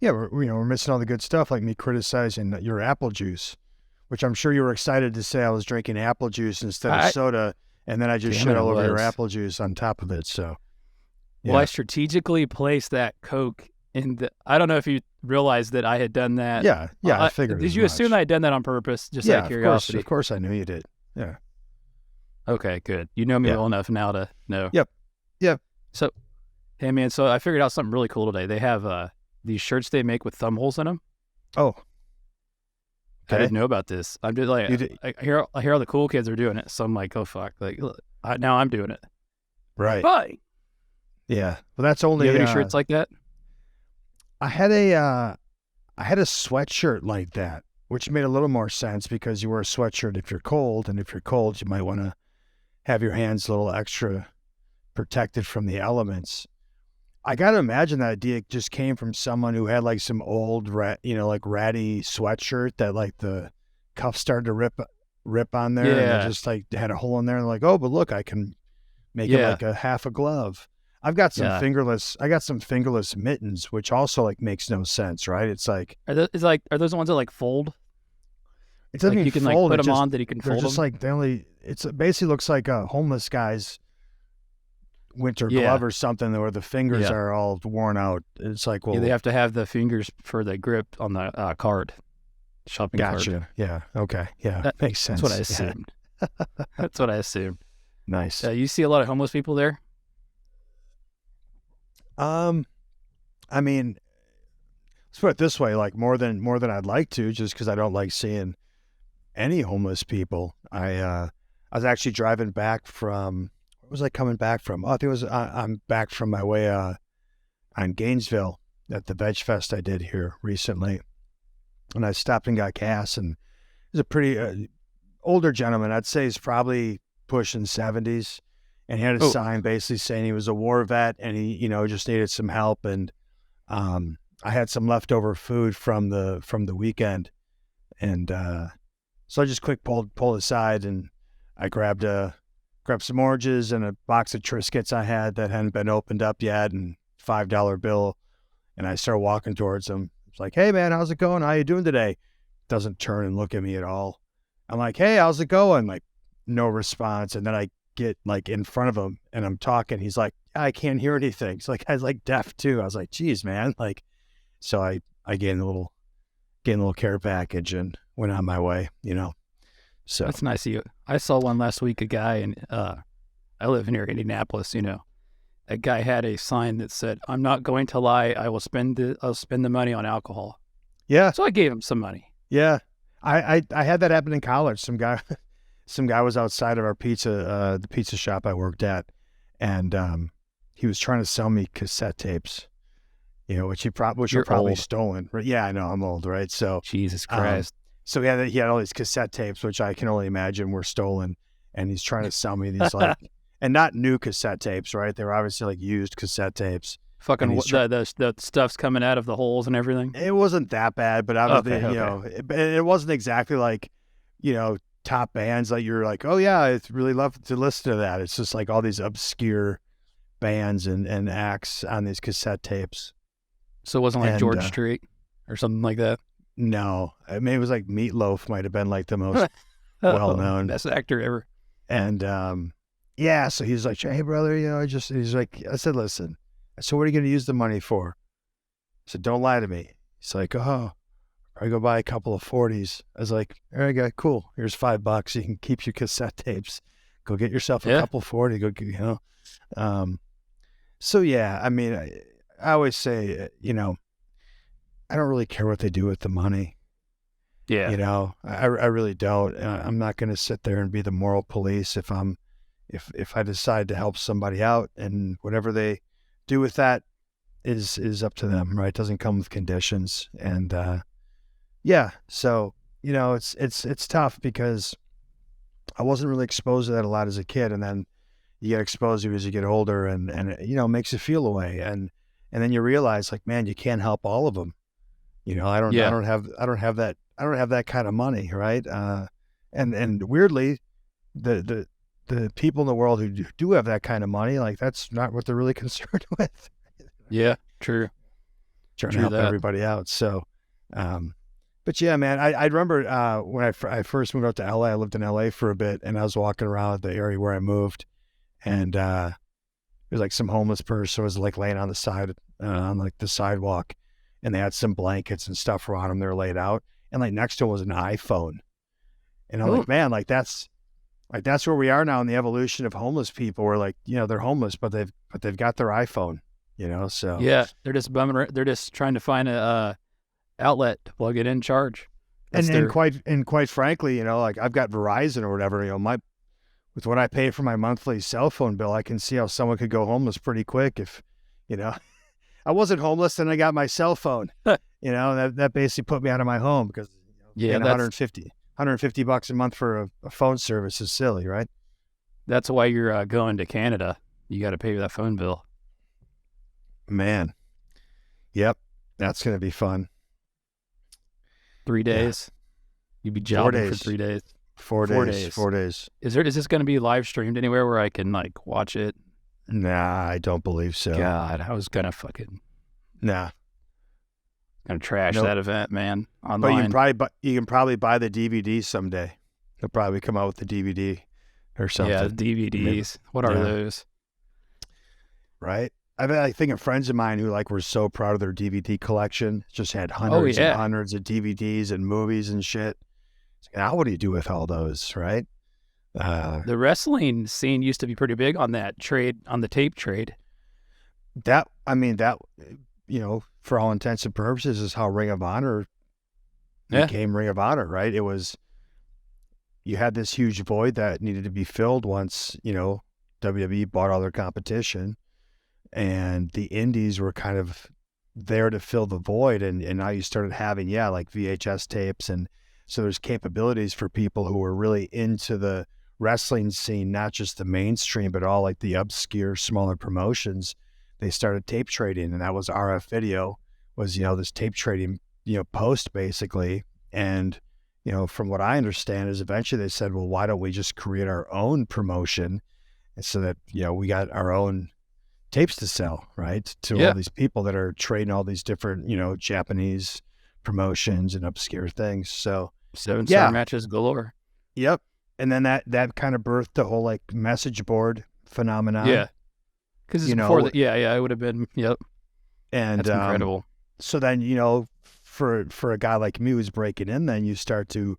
Yeah, we're missing all the good stuff, like me criticizing your apple juice, which I'm sure you were excited to say I was drinking apple juice instead of I soda, and then I just damn shit it, I all over your was. apple juice on top of it. So, Well, I yeah. strategically placed that Coke in the. I don't know if you realized that I had done that. Yeah, I figured Did as you assume much. I had done that on purpose, just out of Yeah, of curiosity? course I knew you did. Yeah. Okay, good. You know me Yeah. well enough now to know. Yep. Yep. So, hey man, so I figured out something really cool today. They have these shirts they make with thumb holes in them. Oh, I okay. didn't know about this. I'm just like, You did. I hear all the cool kids are doing it, so I'm like, oh fuck, like now I'm doing it. Right. But Yeah. Well, that's do you have only, any shirts like that? I had a sweatshirt like that, which made a little more sense because you wear a sweatshirt if you're cold, and if you're cold, you might want to have your hands a little extra protected from the elements. I got to imagine that idea just came from someone who had like some old like ratty sweatshirt that like the cuff started to rip on there, and they Yeah, just like had a hole in there, and like, oh, but look, I can make it yeah, like a half a glove. yeah. I got some fingerless mittens, which also like makes no sense, right? It's like Are those the ones that like fold? it doesn't Like even you can like fold. put It them just on that you can they're fold just them. like it basically looks like a homeless guy's winter glove Yeah, or something, where the fingers yeah, are all worn out. It's like, yeah. They well, have to have the fingers for the grip on the card, shopping cart. gotcha. Yeah. Okay. Yeah. That, Makes that's what I sense. Yeah. assumed. That's what I assumed. Nice. You see a lot of homeless people there. Um, I mean, let's put it this way: like more than I'd like to, just because I don't like seeing any homeless people. I was actually driving back from. Where was I coming back from? Oh, I think it was. I'm back from my way on Gainesville at the Veg Fest I did here recently, and I stopped and got gas, and he's a pretty older gentleman. I'd say he's probably pushing 70s, and he had a Oh, sign basically saying he was a war vet, and he, just needed some help. And I had some leftover food from the weekend, and so I just quick pulled aside, and I grabbed some oranges and a box of Triscuits I had that hadn't been opened up yet, and $5 bill, and I started walking towards him. It's like, hey man, how's it going? How you doing today? Doesn't turn and look at me at all. I'm like, hey, how's it going? Like, no response. And then I get like in front of him and I'm talking. He's like, I can't hear anything. It's like, I was like deaf too. I was like, geez, man. Like, so I gained a little care package and went on my way. So, that's nice of you. I saw one last week. A guy, and I live near Indianapolis. A guy had a sign that said, "I'm not going to lie. I'll spend the money on alcohol." yeah, So I gave him some money. yeah. I had that happen in college. Some guy was outside of our the pizza shop I worked at, and he was trying to sell me cassette tapes, which were You're probably old. stolen. Right? Yeah, I know I'm old, right? So, Jesus um, Christ. so he had all these cassette tapes, which I can only imagine were stolen, and he's trying to sell me these like, and not new cassette tapes, right? They were obviously like used cassette tapes, and Fucking he's trying. the stuff's coming out of the holes and everything. It wasn't that bad, but Okay, obviously, okay. it wasn't exactly like, top bands like you're like, oh yeah, I'd really love to listen to that. It's just like all these obscure bands and acts on these cassette tapes. So it wasn't like And George Strait or something like that. no, I mean, it was like Meatloaf might have been like the most well known. Best actor ever. And yeah, so he's like, hey brother, he's like, I said, listen, so what are you going to use the money for? I said, don't lie to me. He's like, oh, I go buy a couple of 40s. I was like, all right, guy, cool. Here's $5. You can keep your cassette tapes. Go get yourself a Yeah. couple 40. So yeah, I mean, I always say, I don't really care what they do with the money. Yeah. I really don't. I'm not going to sit there and be the moral police if I decide to help somebody out, and whatever they do with that is up to them, right? It doesn't come with conditions. And yeah, so it's tough because I wasn't really exposed to that a lot as a kid, and then you get exposed to it as you get older, and it makes you feel away, and then you realize like, man, you can't help all of them. I Yeah. don't have that kind of money, right? And weirdly, the people in the world who do have that kind of money, like that's not what they're really concerned with. Yeah. True. trying to True help that. everybody out. So, but yeah, man, I remember when I first moved out to LA. I lived in LA for a bit, and I was walking around the area where I moved, and there was like some homeless person was like laying on the side on like the sidewalk, and they had some blankets and stuff around them. They were laid out, and like next to him was an iPhone, and I'm Oh, like, man, that's where we are now in the evolution of homeless people. Where like, they're homeless, but they've got their iPhone, so. yeah. They're just they're just trying to find a outlet to plug it in, charge. That's And their quite frankly, like I've got Verizon or whatever, with what I pay for my monthly cell phone bill, I can see how someone could go homeless pretty quick if, you know, I wasn't homeless and I got my cell phone. That basically put me out of my home because yeah. paying 150 bucks a month for a phone service is silly, right? That's why you're going to Canada. You got to pay that phone bill. Man, yep, that's gonna be fun. 3 Yeah. days. You'd be jobbing for 3 days. 4 4 days. days. 4 days. Is this going to be live streamed anywhere where I can like watch it? Nah, I don't believe so. God, I was gonna Nah. trash Nope. that event, man. But you can probably buy the DVD someday. They'll probably come out with the DVD or something. Yeah, DVDs. What are Yeah. those? Right? I think of friends of mine who like were so proud of their DVD collection, just had hundreds yeah. and hundreds of DVDs and movies and shit. It's like, now what do you do with all those, right? The wrestling scene used to be pretty big on that trade, on the tape trade. That for all intents and purposes is how Ring of Honor Yeah. became Ring of Honor, right? It was, you had this huge void that needed to be filled once, WWE bought all their competition, and the indies were kind of there to fill the void. And now you started having, like VHS tapes. And so there's capabilities for people who were really into the wrestling scene, not just the mainstream, but all like the obscure, smaller promotions. They started tape trading, and that was RF Video, was, this tape trading, post basically. And, from what I understand is eventually they said, well, why don't we just create our own promotion? And so that, we got our own tapes to sell, right? To all these people that are trading all these different, Japanese promotions and obscure things. So 7-star matches galore. Yep. And then that kind of birthed the whole like message board phenomenon. Yeah. Because before that, it would have been, yep. And that's incredible. So then, for a guy like me who's breaking in, then you start to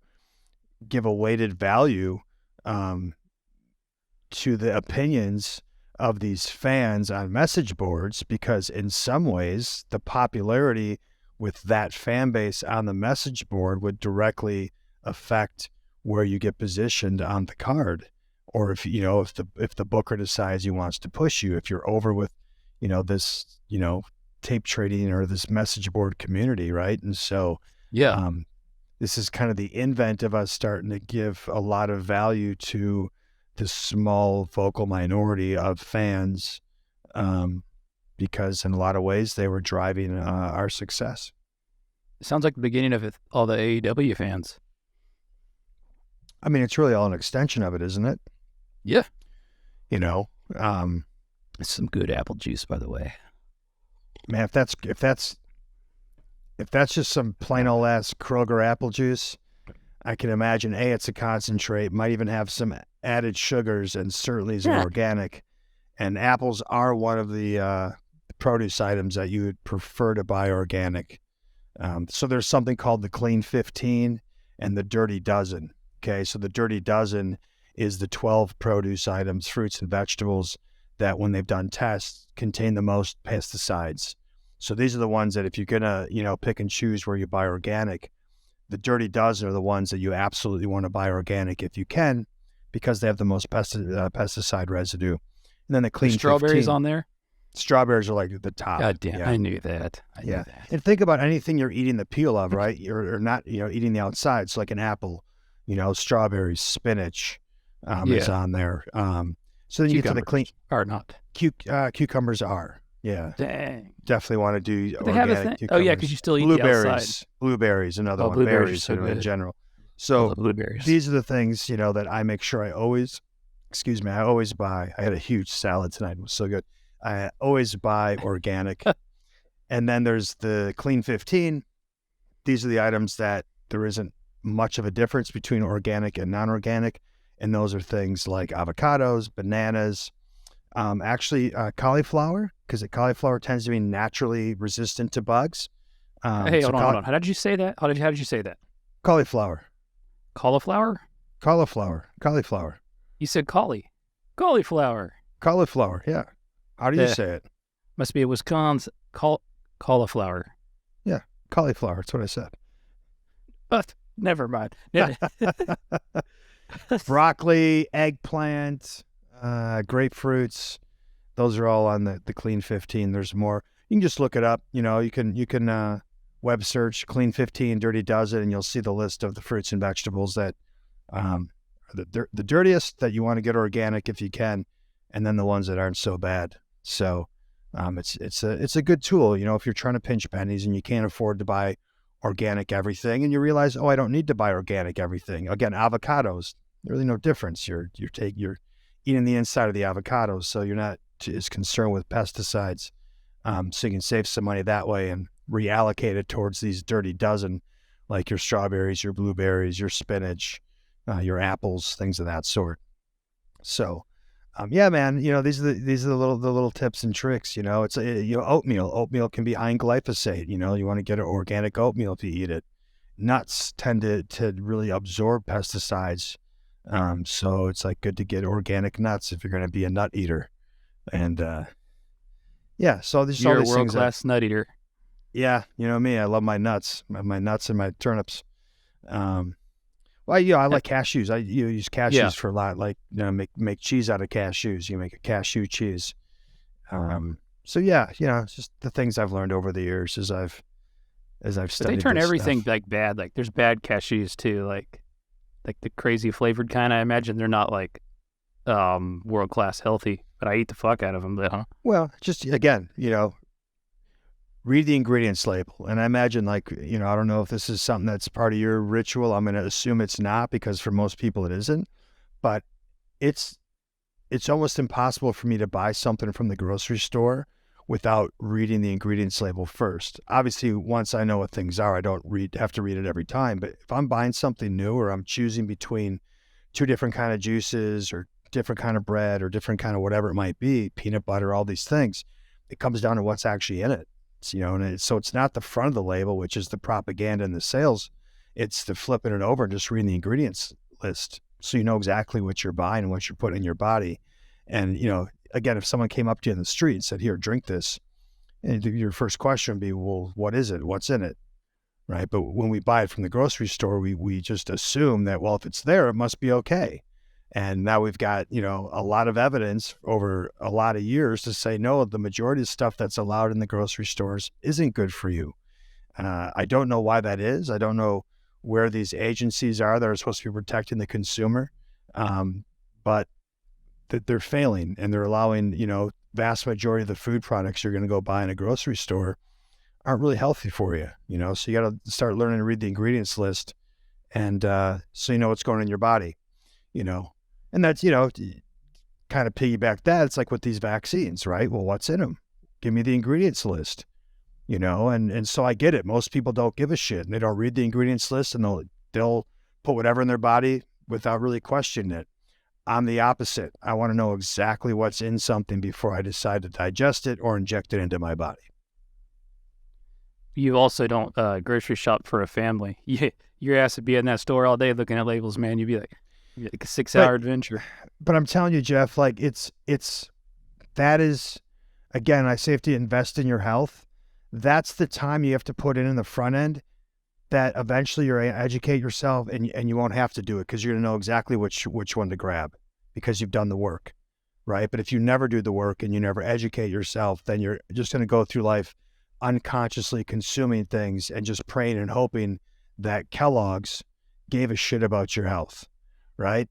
give a weighted value to the opinions of these fans on message boards, because in some ways the popularity with that fan base on the message board would directly affect where you get positioned on the card. Or if the booker decides he wants to push you, if you're over with, this, tape trading or this message board community, right? And so, this is kind of the invent of us starting to give a lot of value to the small vocal minority of fans, because in a lot of ways they were driving our success. It sounds like the beginning of all the AEW fans. I mean, it's really all an extension of it, isn't it? Yeah. It's some good apple juice, by the way. Man, if that's just some plain old ass Kroger apple juice, I can imagine it's a concentrate, might even have some added sugars, and certainly is organic. And apples are one of the produce items that you would prefer to buy organic. So there's something called the Clean 15 and the Dirty Dozen. Okay, so the Dirty Dozen is the 12 produce items, fruits and vegetables, that when they've done tests contain the most pesticides. So these are the ones that if you're gonna, pick and choose where you buy organic, the Dirty Dozen are the ones that you absolutely want to buy organic if you can, because they have the most pesticide residue. And then the Clean 15. Strawberries on there? Strawberries are like the top. God damn, yeah. I knew that. And think about anything you're eating the peel of, right? You're not, eating the outside. So like an apple, strawberries, spinach is on there. So then you get to the clean. Are not. Cucumbers are. Yeah. Dang. Definitely want to do they have organic cucumbers. Oh, yeah, because you still eat blueberries. The outside. Blueberries, another one. Blueberries Berries so in general. So blueberries. These are the things, that I make sure I always buy. I had a huge salad tonight. It was so good. I always buy organic. And then there's the Clean 15. These are the items that there isn't much of a difference between organic and non-organic. And those are things like avocados, bananas, cauliflower, because the cauliflower tends to be naturally resistant to bugs. Hey, hold on. How did you say that? How did you say that? Cauliflower, Cauliflower? cauliflower, You said cauliflower. cauliflower. Yeah. How do you say it? Must be a Wisconsin cauliflower. Yeah, cauliflower. That's what I said. But never mind. Broccoli, eggplant, grapefruits. Those are all on the Clean 15. There's more. You can just look it up. You can web search Clean 15 Dirty Dozen, and you'll see the list of the fruits and vegetables that are the dirtiest that you want to get organic if you can, and then the ones that aren't so bad. So it's a good tool. If you're trying to pinch pennies and you can't afford to buy organic everything, and you realize, I don't need to buy organic everything. Again, avocados, really no difference. You're eating the inside of the avocados, so you're not as concerned with pesticides. So you can save some money that way and reallocate it towards these dirty dozen, like your strawberries, your blueberries, your spinach, your apples, things of that sort. So, yeah, man, these are the little tips and tricks. It's oatmeal. Oatmeal can be high in glyphosate. You want to get an organic oatmeal if you eat it. Nuts tend to really absorb pesticides. So it's like good to get organic nuts if you're going to be a nut eater. And yeah, so there's all You're a these things. world-class nut eater. Yeah, you know me. I love my nuts, my nuts and my turnips. I like cashews. I use cashews for a lot. Like make cheese out of cashews. You make a cashew cheese. So yeah, it's just the things I've learned over the years as I've But studied. they turn this everything stuff. like bad. Like there's bad cashews too. Like the crazy flavored kind. I imagine they're not like world-class healthy, but I eat the fuck out of them. Huh? Well, just again, read the ingredients label. And I imagine I don't know if this is something that's part of your ritual. I'm going to assume it's not, because for most people it isn't, but it's almost impossible for me to buy something from the grocery store without reading the ingredients label first. Obviously, once I know what things are, I don't have to read it every time. But if I'm buying something new, or I'm choosing between two different kind of juices or different kind of bread or different kind of whatever it might be, peanut butter, all these things, it comes down to what's actually in it. So it's not the front of the label, which is the propaganda and the sales. It's the flipping it over and just reading the ingredients list, so you know exactly what you're buying and what you're putting in your body. And again, if someone came up to you in the street and said, "Here, drink this," and your first question would be, "Well, what is it? What's in it?" Right? But when we buy it from the grocery store, we just assume that, well, if it's there, it must be okay. And now we've got, a lot of evidence over a lot of years to say, no, the majority of stuff that's allowed in the grocery stores isn't good for you. I don't know why that is. I don't know where these agencies are that are supposed to be protecting the consumer. But they're failing, and they're allowing, vast majority of the food products you're going to go buy in a grocery store aren't really healthy for you, so you got to start learning to read the ingredients list, and so you know what's going in your body, and that's, kind of piggyback that. It's like with these vaccines, right? Well, what's in them? Give me the ingredients list, and so I get it. Most people don't give a shit, and they don't read the ingredients list, and they'll put whatever in their body without really questioning it. I'm the opposite. I want to know exactly what's in something before I decide to digest it or inject it into my body. You also don't grocery shop for a family. Your ass would be in that store all day looking at labels, man. You'd be like a 6-hour adventure. But I'm telling you, Jeff, like that is, again, I say, if to invest in your health, that's the time you have to put in the front end, that eventually you're going to educate yourself, and you won't have to do it, because you're going to know exactly which one to grab, because you've done the work, right? But if you never do the work and you never educate yourself, then you're just going to go through life unconsciously consuming things and just praying and hoping that Kellogg's gave a shit about your health, right?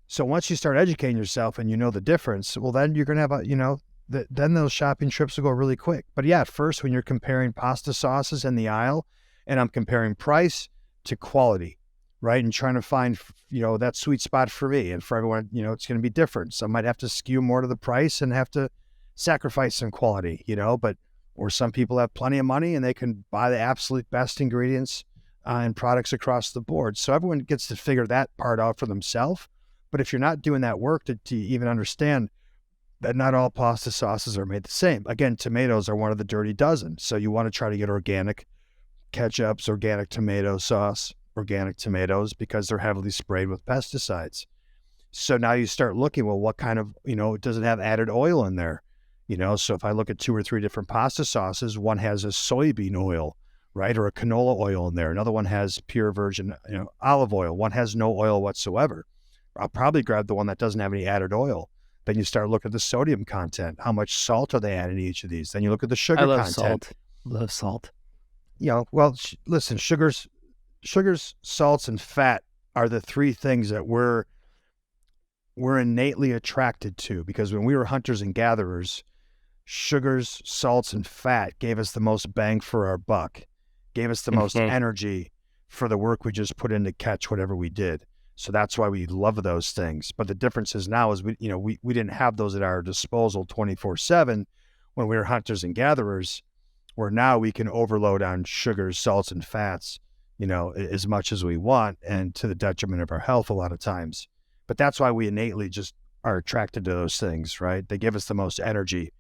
So once you start educating yourself and you know the difference, well, then you're going to have then those shopping trips will go really quick. But yeah, at first, when you're comparing pasta sauces in the aisle, and I'm comparing price to quality, right? And trying to find, that sweet spot for me, and for everyone, it's going to be different. So I might have to skew more to the price and have to sacrifice some quality, but or some people have plenty of money and they can buy the absolute best ingredients and products across the board. So everyone gets to figure that part out for themselves. But if you're not doing that work to even understand that not all pasta sauces are made the same. Again, tomatoes are one of the dirty dozen. So you want to try to get organic ketchups, organic tomato sauce, organic tomatoes, because they're heavily sprayed with pesticides. So now you start looking, well, what kind of, does it have added oil in there? So if I look at 2 or 3 different pasta sauces, one has a soybean oil, right? Or a canola oil in there. Another one has pure virgin, olive oil. One has no oil whatsoever. I'll probably grab the one that doesn't have any added oil. Then you start looking at the sodium content. How much salt are they adding in each of these? Then you look at the sugar I love content. salt. Love salt. Well, listen, sugars, salts, and fat are the 3 things that we're innately attracted to, because when we were hunters and gatherers, sugars, salts, and fat gave us the most bang for our buck, gave us the most energy for the work we just put in to catch whatever we did. So that's why we love those things. But the difference is now is we didn't have those at our disposal 24/7 when we were hunters and gatherers, where now we can overload on sugars, salts, and fats, as much as we want, and to the detriment of our health a lot of times. But that's why we innately just are attracted to those things, right? They give us the most energy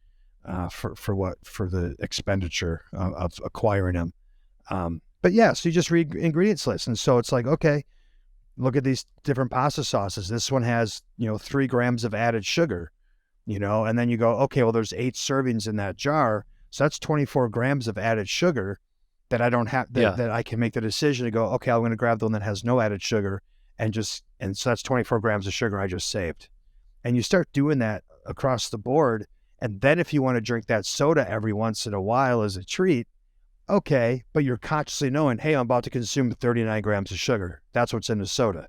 for the expenditure of acquiring them. But yeah, so you just read ingredients lists, and so it's like, okay, look at these different pasta sauces. This one has 3 grams of added sugar, and then you go, okay, well, there's 8 servings in that jar, so that's 24 grams of added sugar that I don't have that I can make the decision to go, okay, I'm going to grab the one that has no added sugar, and so that's 24 grams of sugar I just saved. And you start doing that across the board. And then if you want to drink that soda every once in a while as a treat, okay, but you're consciously knowing, hey, I'm about to consume 39 grams of sugar. That's what's in the soda,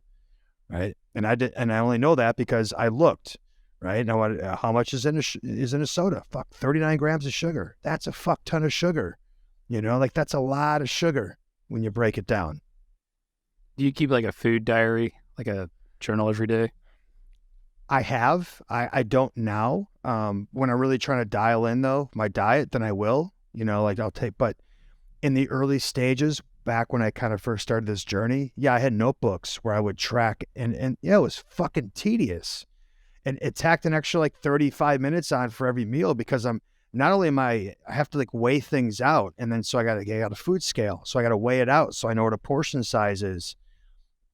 right? And I only know that because I looked, right? Now, how much is in a soda? Fuck, 39 grams of sugar. That's a fuck ton of sugar. That's a lot of sugar when you break it down. Do you keep like a food diary, like a journal every day? I have. I don't now. When I'm really trying to dial in, though, my diet, then I will. I'll take, but in the early stages, back when I kind of first started this journey, I had notebooks where I would track, and it was fucking tedious. And it tacked an extra like 35 minutes on for every meal, because I have to like weigh things out. And then, so I got a food scale. So I got to weigh it out, so I know what a portion size is,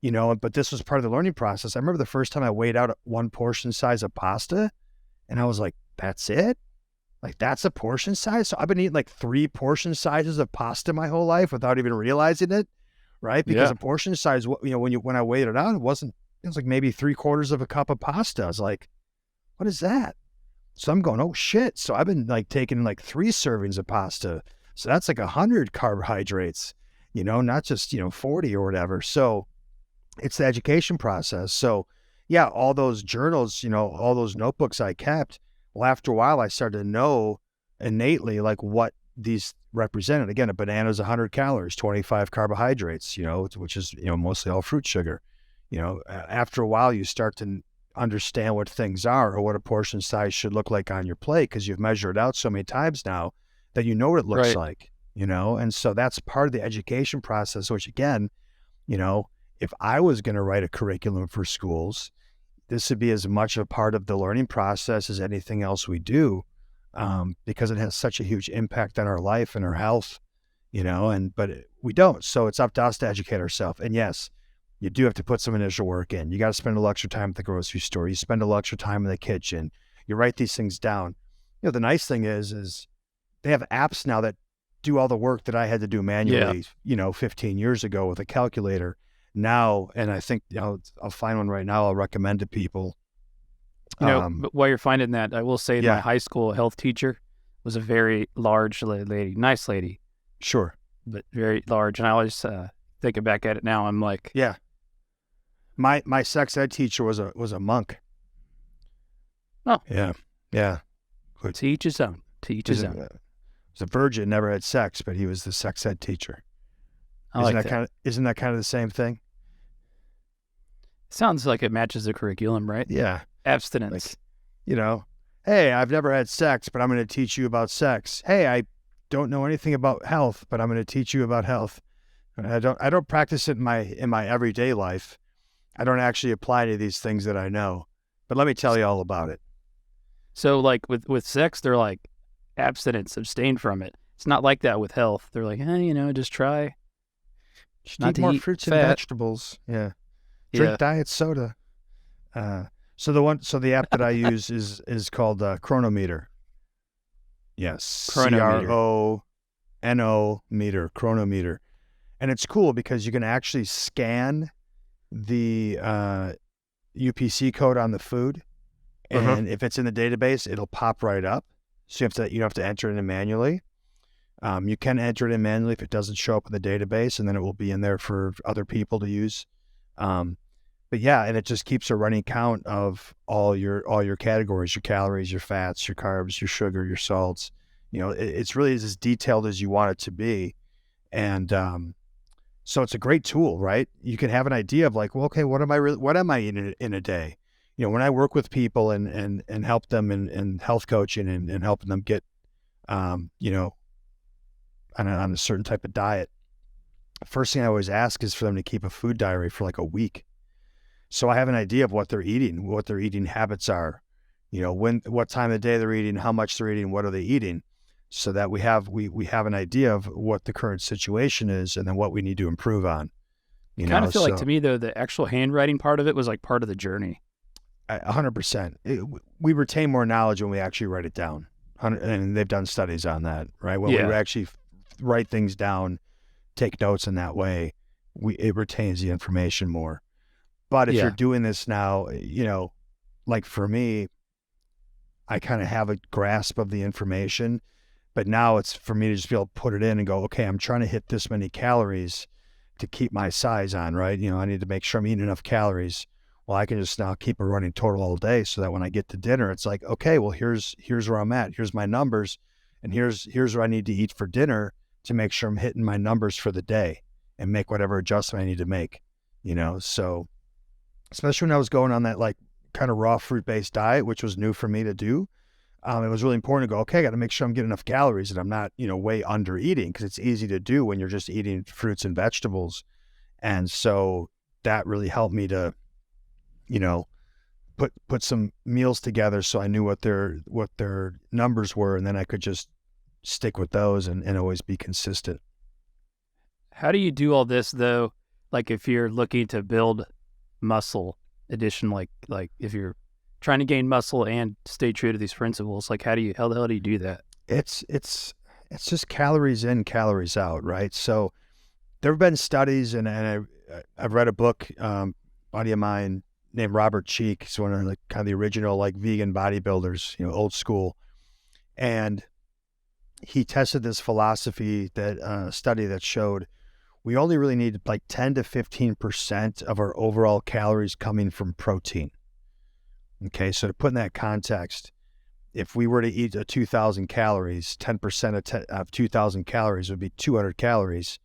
but this was part of the learning process. I remember the first time I weighed out 1 portion size of pasta, and I was like, that's it? Like, that's a portion size? So I've been eating like 3 portion sizes of pasta my whole life without even realizing it, right? Because a portion size, when I weighed it out, it was like maybe 3/4 of a cup of pasta. I was like, what is that? So I'm going, oh shit. So I've been like taking like 3 servings of pasta. So that's like 100 carbohydrates, not just, 40 or whatever. So it's the education process. So yeah, all those journals, all those notebooks I kept, well, after a while, I started to know innately like what these represented. Again, a banana is 100 calories, 25 carbohydrates, which is, mostly all fruit sugar. After a while, you start to understand what things are, or what a portion size should look like on your plate, because you've measured it out so many times now that you know what it looks like, and so that's part of the education process, which again, if I was going to write a curriculum for schools, this would be as much a part of the learning process as anything else we do, because it has such a huge impact on our life and our health, but we don't. So it's up to us to educate ourselves. And yes, you do have to put some initial work in. You got to spend a little extra time at the grocery store. You spend a little extra time in the kitchen. You write these things down. The nice thing is they have apps now that do all the work that I had to do manually, 15 years ago with a calculator. Now, and I think I'll find one right now. I'll recommend to people. But while you're finding that, I will say my high school health teacher was a very large lady, nice lady. Sure. But very large. And I always thinking back at it now, I'm like, yeah. My sex ed teacher was a monk. Oh. Yeah. Yeah. Good. To each his own. To each his own. He was a virgin, never had sex, but he was the sex ed teacher. Isn't that kind of the same thing? Sounds like it matches the curriculum, right? Yeah. Abstinence. Like, hey, I've never had sex, but I'm going to teach you about sex. Hey, don't know anything about health, but I'm going to teach you about health. I don't practice it in my everyday life. I don't actually apply any of these things that I know, but let me tell you all about it. So like with sex, they're like abstinence, abstain from it. It's not like that with health. They're like, just try Just not eat to more eat fruits and fat. vegetables. Yeah. Yeah, Drink diet soda. Uh, so the app that I use is called Chronometer. Yes, chronometer. Chrono meter, Chronometer, and it's cool because you can actually scan the UPC code on the food, Uh-huh. and if it's in the database, it'll pop right up. So you don't have to enter it in manually. You can enter it in manually if it doesn't show up in the database, and then it will be in there for other people to use. Um, but yeah, and it just keeps a running count of all your categories, your calories, your fats, your carbs, your sugar, your salts. It's really as detailed as you want it to be, and so it's a great tool, right? You can have an idea of like, well, okay, what am I eating in a day? When I work with people and help them in health coaching and helping them get, you know, on a certain type of diet, first thing I always ask is for them to keep a food diary for like a week. So I have an idea of what they're eating, what their eating habits are, what time of the day they're eating, how much they're eating, what are they eating, so that we have an idea of what the current situation is and then what we need to improve on. Kind of feel like to So me though, the actual handwriting part of it was like part of the journey. 100%. We retain more knowledge when we actually write it down. And they've done studies on that, right? When we Yeah, actually write things down, take notes in that way, it retains the information more. But if you're yeah. doing this now, like for me, I kind of have a grasp of the information, but now it's for me to just be able to put it in and go, okay, I'm trying to hit this many calories to keep my size on, right? I need to make sure I'm eating enough calories. Well, I can just now keep a running total all day so that when I get to dinner, it's like, okay, well, here's where I'm at. Here's my numbers, and here's what I need to eat for dinner to make sure I'm hitting my numbers for the day and make whatever adjustment I need to make. So especially when I was going on that like kind of raw fruit based diet, which was new for me to do. It was really important to go, okay, I got to make sure I'm getting enough calories and I'm not, way under eating, because it's easy to do when you're just eating fruits and vegetables. And so that really helped me to, you know, put some meals together so I knew what their numbers were, and then I could just stick with those and always be consistent. How do you do all this though? Like if you're looking to build muscle addition, like if you're trying to gain muscle and stay true to these principles, like how the hell do you do that? It's just calories in, calories out, right? So there have been studies, and I've read a book, buddy of mine named Robert Cheek. He's one of like kind of the original like vegan bodybuilders, old school, and he tested this philosophy that study that showed we only really need like 10 to 15% of our overall calories coming from protein. Okay, so to put in that context, if we were to eat a 2,000 calories, 10% of 2,000 calories would be 200 calories.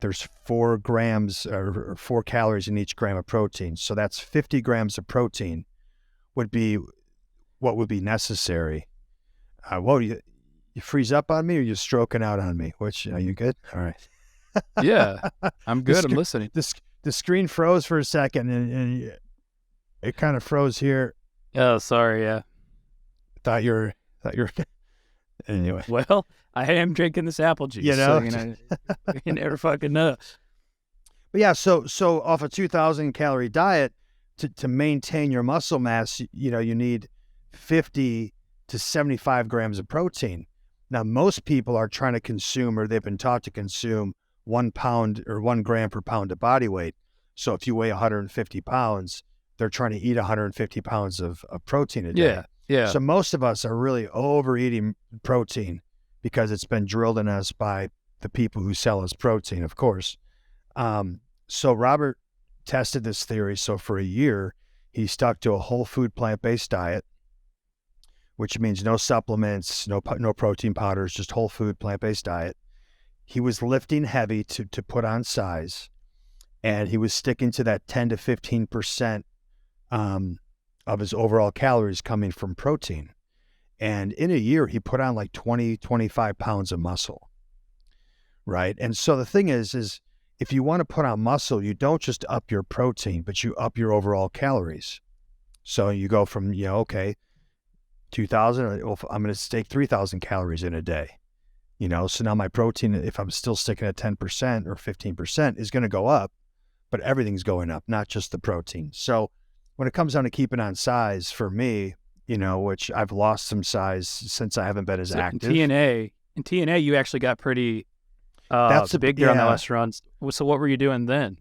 There's 4 grams or 4 calories in each gram of protein. So that's 50 grams of protein would be what would be necessary. Whoa, you freeze up on me, or you stroking out on me? Which, are you good? All right. Yeah, I'm the, good. I'm listening. the screen froze for a second, and it kind of froze here. Oh, sorry. Yeah. Thought you're anyway. Well, I am drinking this apple You juice, so know, you never fucking know. But yeah, so off a 2,000 calorie diet to maintain your muscle mass, you need 50 to 75 grams of protein. Now, most people are trying to consume, or they've been taught to consume 1 pound or 1 gram per pound of body weight. So if you weigh 150 pounds, they're trying to eat 150 pounds of protein a day. Yeah, yeah, So most of us are really overeating protein because it's been drilled in us by the people who sell us protein, of course. So Robert tested this theory. So for a year, he stuck to a whole food plant-based diet, which means no supplements, no protein powders, just whole food plant-based diet. He was lifting heavy to put on size, and he was sticking to that 10 to 15% of his overall calories coming from protein. And in a year, he put on like 20, 25 pounds of muscle, right? And so the thing is if you want to put on muscle, you don't just up your protein, but you up your overall calories. So you go from, okay, 2,000, well, I'm going to stake 3,000 calories in a day, so now my protein, if I'm still sticking at 10% or 15%, is going to go up, but everything's going up, not just the protein. So when it comes down to keeping on size for me, which I've lost some size since I haven't been as So active. In TNA, you actually got pretty big there on the last runs. So what were you doing then?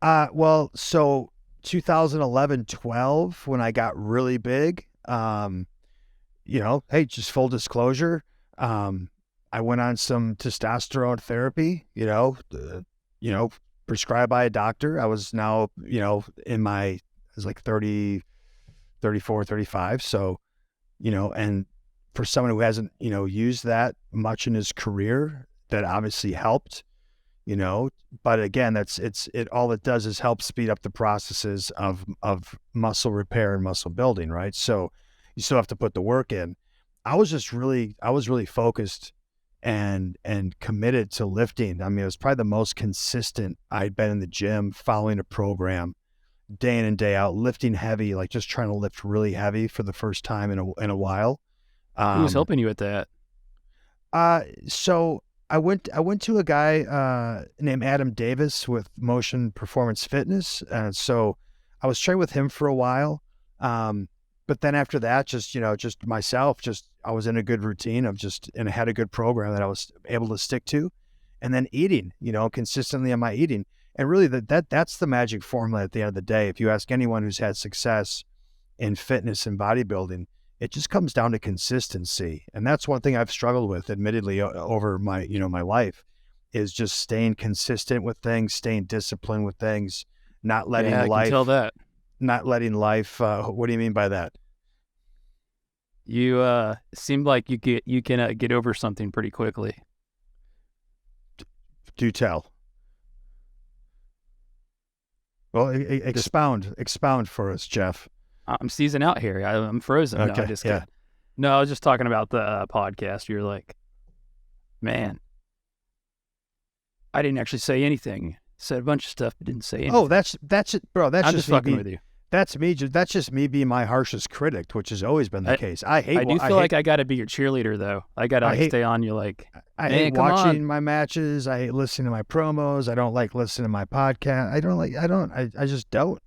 So 2011, 12, when I got really big, hey, just full disclosure, I went on some testosterone therapy, prescribed by a doctor. I was now, I was like 30, 34, 35. So, and for someone who hasn't, used that much in his career, that obviously helped, but again, all it does is help speed up the processes of muscle repair and muscle building, right? So you still have to put the work in. I was really focused and committed to lifting. I mean, it was probably the most consistent I'd been in the gym, following a program day in and day out, lifting heavy, like just trying to lift really heavy for the first time in a while. Who was helping you with that? So I went to a guy named Adam Davis with Motion Performance Fitness, and so I was training with him for a while. But then after that, just myself, I was in a good routine and I had a good program that I was able to stick to, and then eating, consistently on my eating. And really that's the magic formula at the end of the day. If you ask anyone who's had success in fitness and bodybuilding, it just comes down to consistency. And that's one thing I've struggled with, admittedly, over my, my life, is just staying consistent with things, staying disciplined with things, not letting I can tell that. Not letting life. What do you mean by that? You seem like you can get over something pretty quickly. Do tell. Well, expound for us, Jeff. I'm seasoned out here. I'm frozen. Okay. No, I just kidding. No, I was just talking about the podcast. You're like, man, I didn't actually say anything. Said a bunch of stuff, but didn't say anything. Oh, that's it, bro. That's I'm just fucking with you. That's me. That's just me being my harshest critic, which has always been the case. I do feel like I got to be your cheerleader, though. I got to stay on you. Like, I hate watching my matches. I hate listening to my promos. I don't like listening to my podcast. I just don't.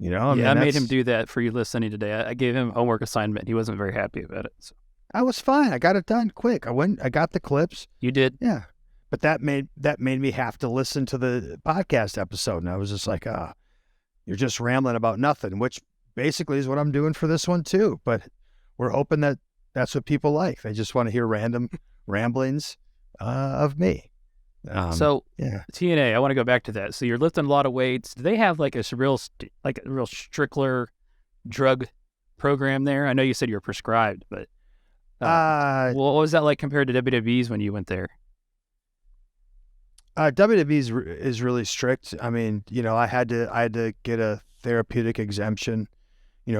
I made him do that for you listening today. I gave him a homework assignment. He wasn't very happy about it. So. I was fine. I got it done quick. I got the clips. You did? Yeah. But that made me have to listen to the podcast episode. And I was just like, you're just rambling about nothing, which basically is what I'm doing for this one too. But we're hoping that that's what people like. They just want to hear random ramblings of me. TNA, I want to go back to that. So you're lifting a lot of weights. Do they have like a real Strickler drug program there? I know you said you're prescribed, but what was that like compared to WWE's when you went there? WWE is really strict. I mean, I had to get a therapeutic exemption,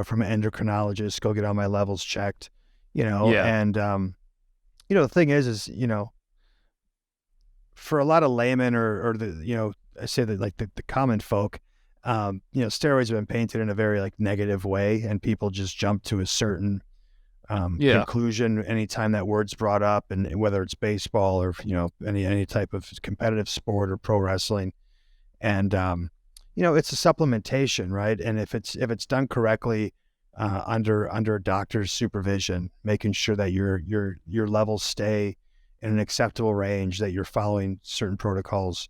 from an endocrinologist, go get all my levels checked, and, the thing is, for a lot of laymen or the, I say that like the common folk, steroids have been painted in a very like negative way, and people just jump to a certain conclusion anytime that word's brought up, and whether it's baseball or any type of competitive sport or pro wrestling, and it's a supplementation, right? And if it's done correctly, under a doctor's supervision, making sure that your levels stay in an acceptable range, that you're following certain protocols,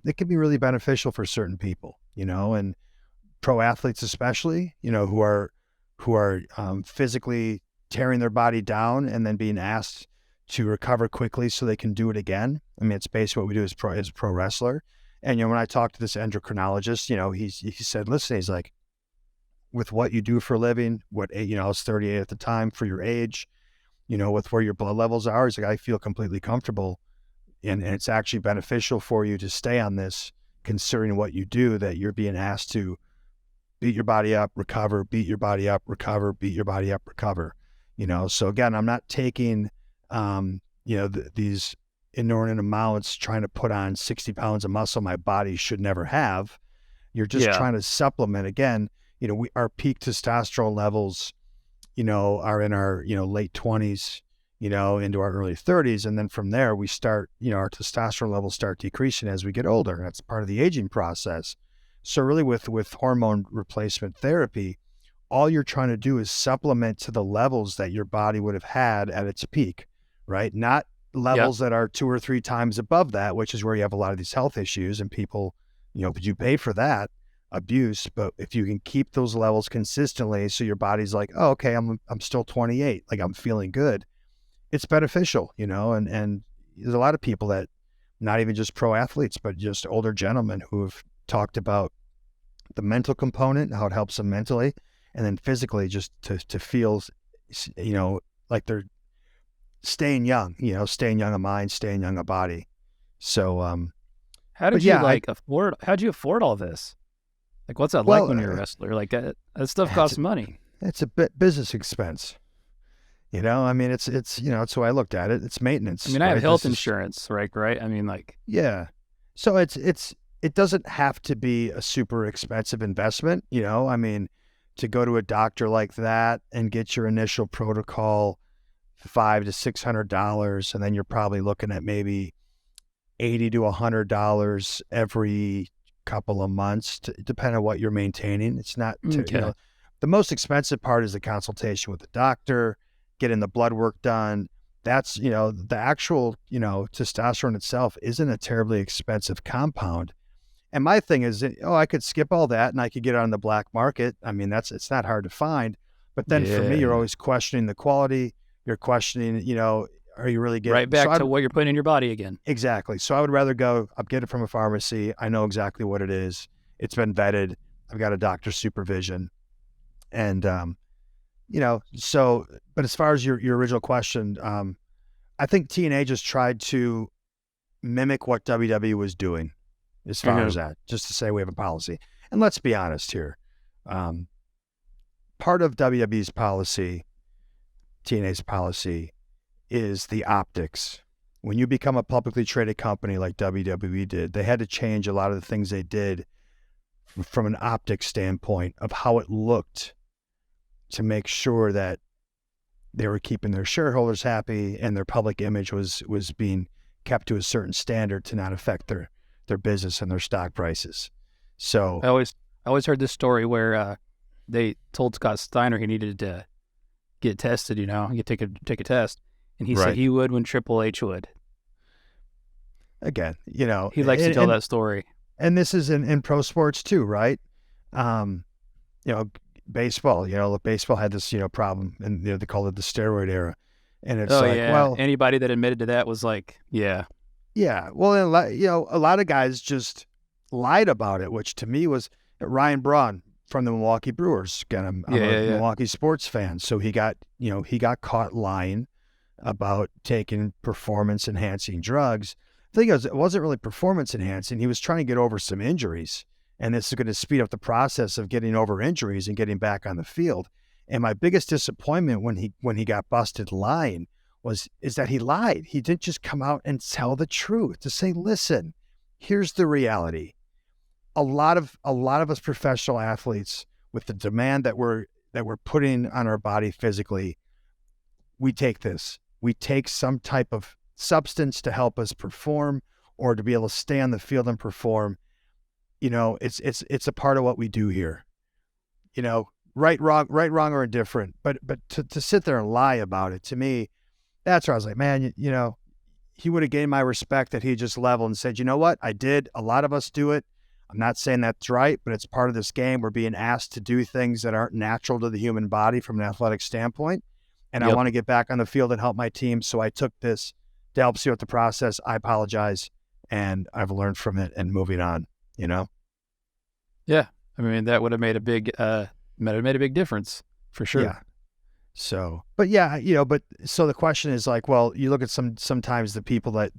it can be really beneficial for certain people, and pro athletes especially, who are physically tearing their body down and then being asked to recover quickly so they can do it again. I mean, it's basically what we do as a pro wrestler. And, when I talked to this endocrinologist, he said, listen, he's like, with what you do for a living, I was 38 at the time, for your age, with where your blood levels are, he's like, I feel completely comfortable. And it's actually beneficial for you to stay on this, considering what you do, that you're being asked to beat your body up, recover, beat your body up, recover, beat your body up, recover. So again, I'm not taking, these inordinate amounts trying to put on 60 pounds of muscle my body should never have. You're just Yeah. trying to supplement. Again, our peak testosterone levels, are in our, late 20s, into our early 30s. And then from there, we start, our testosterone levels start decreasing as we get older. That's part of the aging process. So really with hormone replacement therapy, all you're trying to do is supplement to the levels that your body would have had at its peak, right? Not Yeah. levels that are 2 or 3 times above that, which is where you have a lot of these health issues and people, but you pay for that abuse. But if you can keep those levels consistently, so your body's like, oh, okay, I'm still 28, like I'm feeling good, it's beneficial, and there's a lot of people that, not even just pro athletes, but just older gentlemen who have talked about the mental component, how it helps them mentally, and then physically just to feel, like they're staying young, staying young of mind, staying young of body. So, How but did you yeah, like afford? How'd you afford all this? Like, what's that like well, when you're a wrestler? Like that stuff it's costs money. it's a bit business expense. I mean, it's it's the way I looked at it. It's I maintenance, mean, I have right? health This is insurance, right? I mean, like, Yeah. So it doesn't have to be a super expensive investment, I mean, to go to a doctor like that and get your initial protocol $500 to $600, and then you're probably looking at maybe $80 to $100 every couple of months, depending on what you're maintaining. It's not, okay, the most expensive part is the consultation with the doctor, getting the blood work done. That's, the actual, testosterone itself isn't a terribly expensive compound. And my thing is, I could skip all that and I could get it on the black market. I mean, it's not hard to find. But then for me, you're yeah, always questioning the quality. You're questioning, are you really right getting, back to what you're putting in your body again. exactly. So I would rather I'll get it from a pharmacy. I know exactly what it is. It's been vetted. I've got a doctor's supervision. And, but as far as your original question, I think TNA just tried to mimic what WWE was doing as far Hmm. as that, just to say we have a policy. And let's be honest here. Um, Part of WWE's policy, TNA's policy, is the optics. When you become a publicly traded company like WWE did, they had to change a lot of the things they did from an optics standpoint of how it looked to make sure that they were keeping their shareholders happy and their public image was being kept to a certain standard to not affect their business and their stock prices. So I always heard this story where they told Scott Steiner he needed to get tested. He could take a test, and he said right, he would when Triple H would. again, He likes to tell that story. and this is in pro sports too, right? Um, you know, baseball. Baseball had this problem, and they call it the steroid era, and it's Oh like, yeah, well, anybody that admitted to that was like, yeah, yeah, well, and a lot of guys just lied about it, which to me was Ryan Braun from the Milwaukee Brewers. Again, I'm a yeah. Milwaukee sports fan, so he got caught lying about taking performance enhancing drugs. The thing is, it wasn't really performance enhancing. He was trying to get over some injuries, and this is going to speed up the process of getting over injuries and getting back on the field. And my biggest disappointment when he got busted lying is that he lied. He didn't just come out and tell the truth to say, listen, here's the reality. A lot of us professional athletes, with the demand that we're putting on our body physically, we take this. We take some type of substance to help us perform or to be able to stay on the field and perform. It's a part of what we do here. Right, wrong, or indifferent. But to sit there and lie about it, to me, that's where I was like, man, he would have gained my respect that he just leveled and said, you know what, I did. A lot of us do it. I'm not saying that's right, but it's part of this game. We're being asked to do things that aren't natural to the human body from an athletic standpoint. And I Yep. want to get back on the field and help my team. So I took this to help see out the process. I apologize. And I've learned from it and moving on, Yeah. I mean, that would have made a big difference for sure. Yeah. So, but yeah, but so the question is like, well, you look at sometimes the people that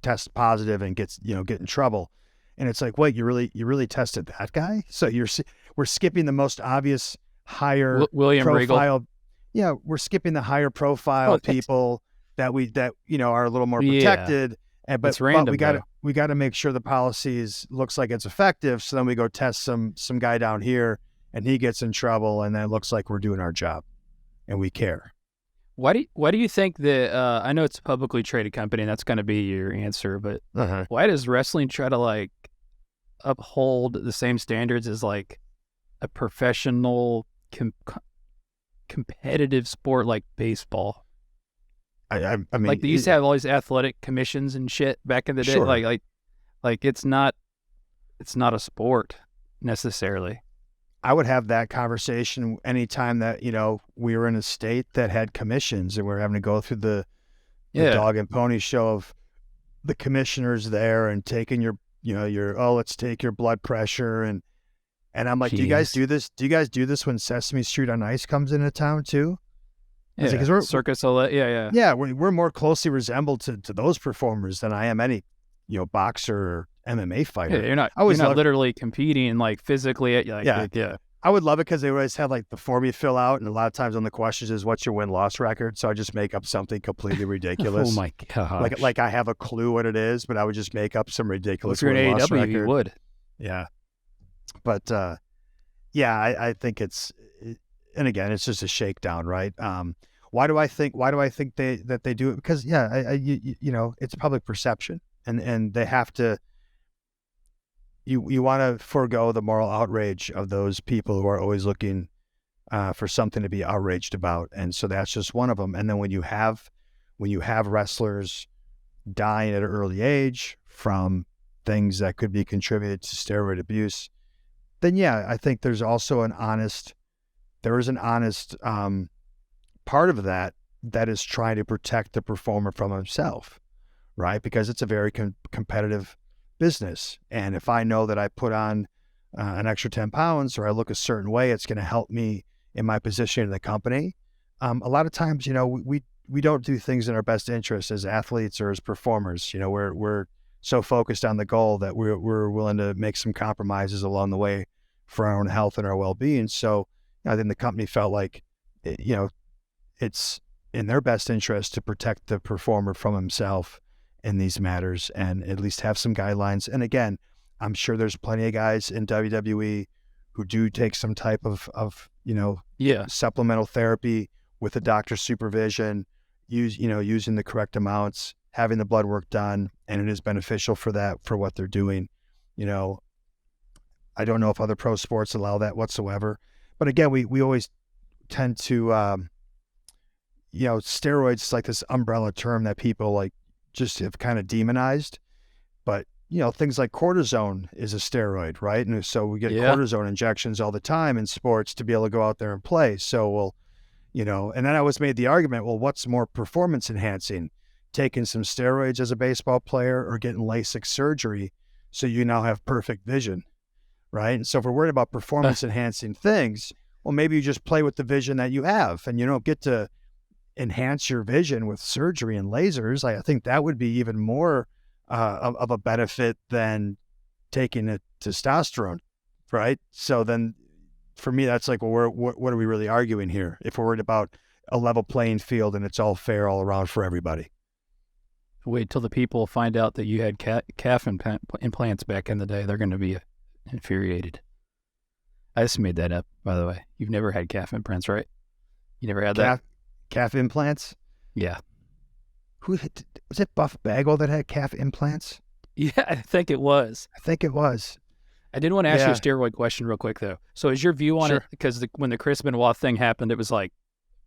test positive and get in trouble, and it's like, wait, you really tested that guy? So we're skipping the most obvious higher William Regal. profile. yeah, we're skipping the higher profile Oh, that's people that are a little more yeah. protected. And That's but we random got to though. we got to make sure the policies looks like it's effective. So then we go test some guy down here, and he gets in trouble, and then it looks like we're doing our job, and we care. Why do you think that I know it's a publicly traded company and that's going to be your answer, but Uh-huh. why does wrestling try to like uphold the same standards as like a professional competitive sport like baseball? I mean, Like they used to have all these athletic commissions and shit back in the day. sure. Like it's not a sport necessarily. I would have that conversation anytime that, we were in a state that had commissions and we're having to go through the Yeah. dog and pony show of the commissioners there and taking let's take your blood pressure. And I'm like, do you guys Jeez. do this? Do you guys do this when Sesame Street on Ice comes into town too? I was like, Yeah. 'cause Circus Soleil. Yeah. Yeah. yeah, we're more closely resembled to those performers than I am any, boxer or MMA Yeah. fighter. You're not I always love, literally competing like physically at like yeah, yeah. I would love it because they always have like the form you fill out, and a lot of times on the questions is what's your win loss record. So I just make up something completely Oh ridiculous. my gosh. Like I have a clue what it is, but I would just make up some Well, ridiculous if you're in win loss AEW, you record. would. Yeah, but yeah, I think and again, it's just a shakedown, right? Why do I think they do it? Because yeah, it's public perception, and they have to. You want to forego the moral outrage of those people who are always looking for something to be outraged about, and so that's just one of them. And then when you have wrestlers dying at an early age from things that could be contributed to steroid abuse, then yeah, I think there's also there is an honest part of that is trying to protect the performer from himself, right? Because it's a very competitive business. And if I know that I put on an extra 10 pounds or I look a certain way, it's going to help me in my position in the company. A lot of times, we don't do things in our best interest as athletes or as performers. We're so focused on the goal that we're willing to make some compromises along the way for our own health and our well-being. So I think the company felt like, it's in their best interest to protect the performer from himself in these matters and at least have some guidelines. And again, I'm sure there's plenty of guys in WWE who do take some type of Yeah. supplemental therapy with a doctor's supervision, using the correct amounts, having the blood work done, and it is beneficial for what they're doing. I don't know if other pro sports allow that whatsoever, but again, we always tend to steroids is like this umbrella term that people like just have kind of demonized. But, things like cortisone is a steroid, right? And so we get Yeah. cortisone injections all the time in sports to be able to go out there and play. So and then I always made the argument, well, what's more performance enhancing? Taking some steroids as a baseball player or getting LASIK surgery so you now have perfect vision, right? And so if we're worried about performance enhancing things, well, maybe you just play with the vision that you have and you don't get to enhance your vision with surgery and lasers. I think that would be even more of a benefit than taking a testosterone, right? So then for me, that's like, well, what are we really arguing here? If we're worried about a level playing field and it's all fair all around for everybody. Wait till the people find out that you had calf implants back in the day. They're going to be infuriated. I just made that up, by the way. You've never had calf implants, right? You never had that? Calf implants? Yeah. Was it Buff Bagwell that had calf implants? Yeah, I think it was. I think it was. I did want to ask you a steroid question real quick, though. So is your view on it, because when the Chris Benoit thing happened, it was like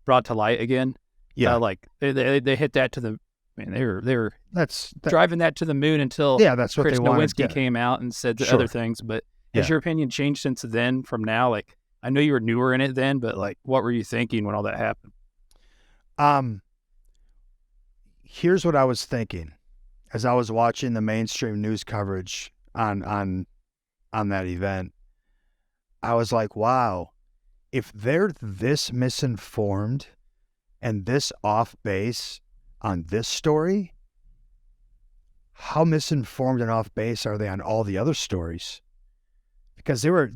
brought to light again? Yeah. Like they hit that to the, they were that's driving that to the moon until that's what Chris they wanted. Nowinski came out and said the other things. But has your opinion changed since then from now? Like, I know you were newer in it then, but like, what were you thinking when all that happened? Here's what I was thinking as I was watching the mainstream news coverage on that event. I was like, wow, if they're this misinformed and this off base on this story, how misinformed and off base are they on all the other stories? Because they were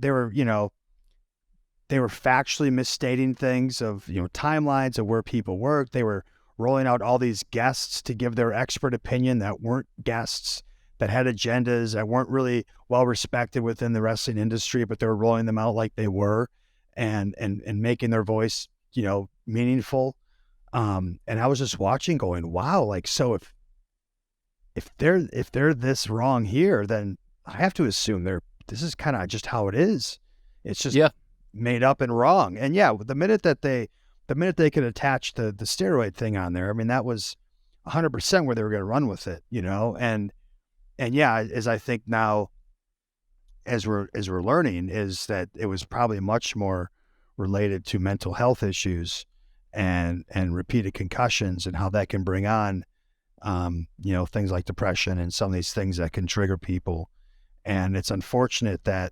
they were factually misstating things of, timelines of where people work. They were rolling out all these guests to give their expert opinion that weren't guests, that had agendas, that weren't really well respected within the wrestling industry, but they were rolling them out like they were, and making their voice, meaningful. And I was just watching going, wow, like, so if they're this wrong here, then I have to assume this is kind of just how it is. It's just made up and wrong. And yeah, the minute they could attach the steroid thing on there, I mean, that was 100% where they were going to run with it, and yeah, as I think now, as we're learning, is that it was probably much more related to mental health issues and repeated concussions, and how that can bring on, things like depression and some of these things that can trigger people. And it's unfortunate that,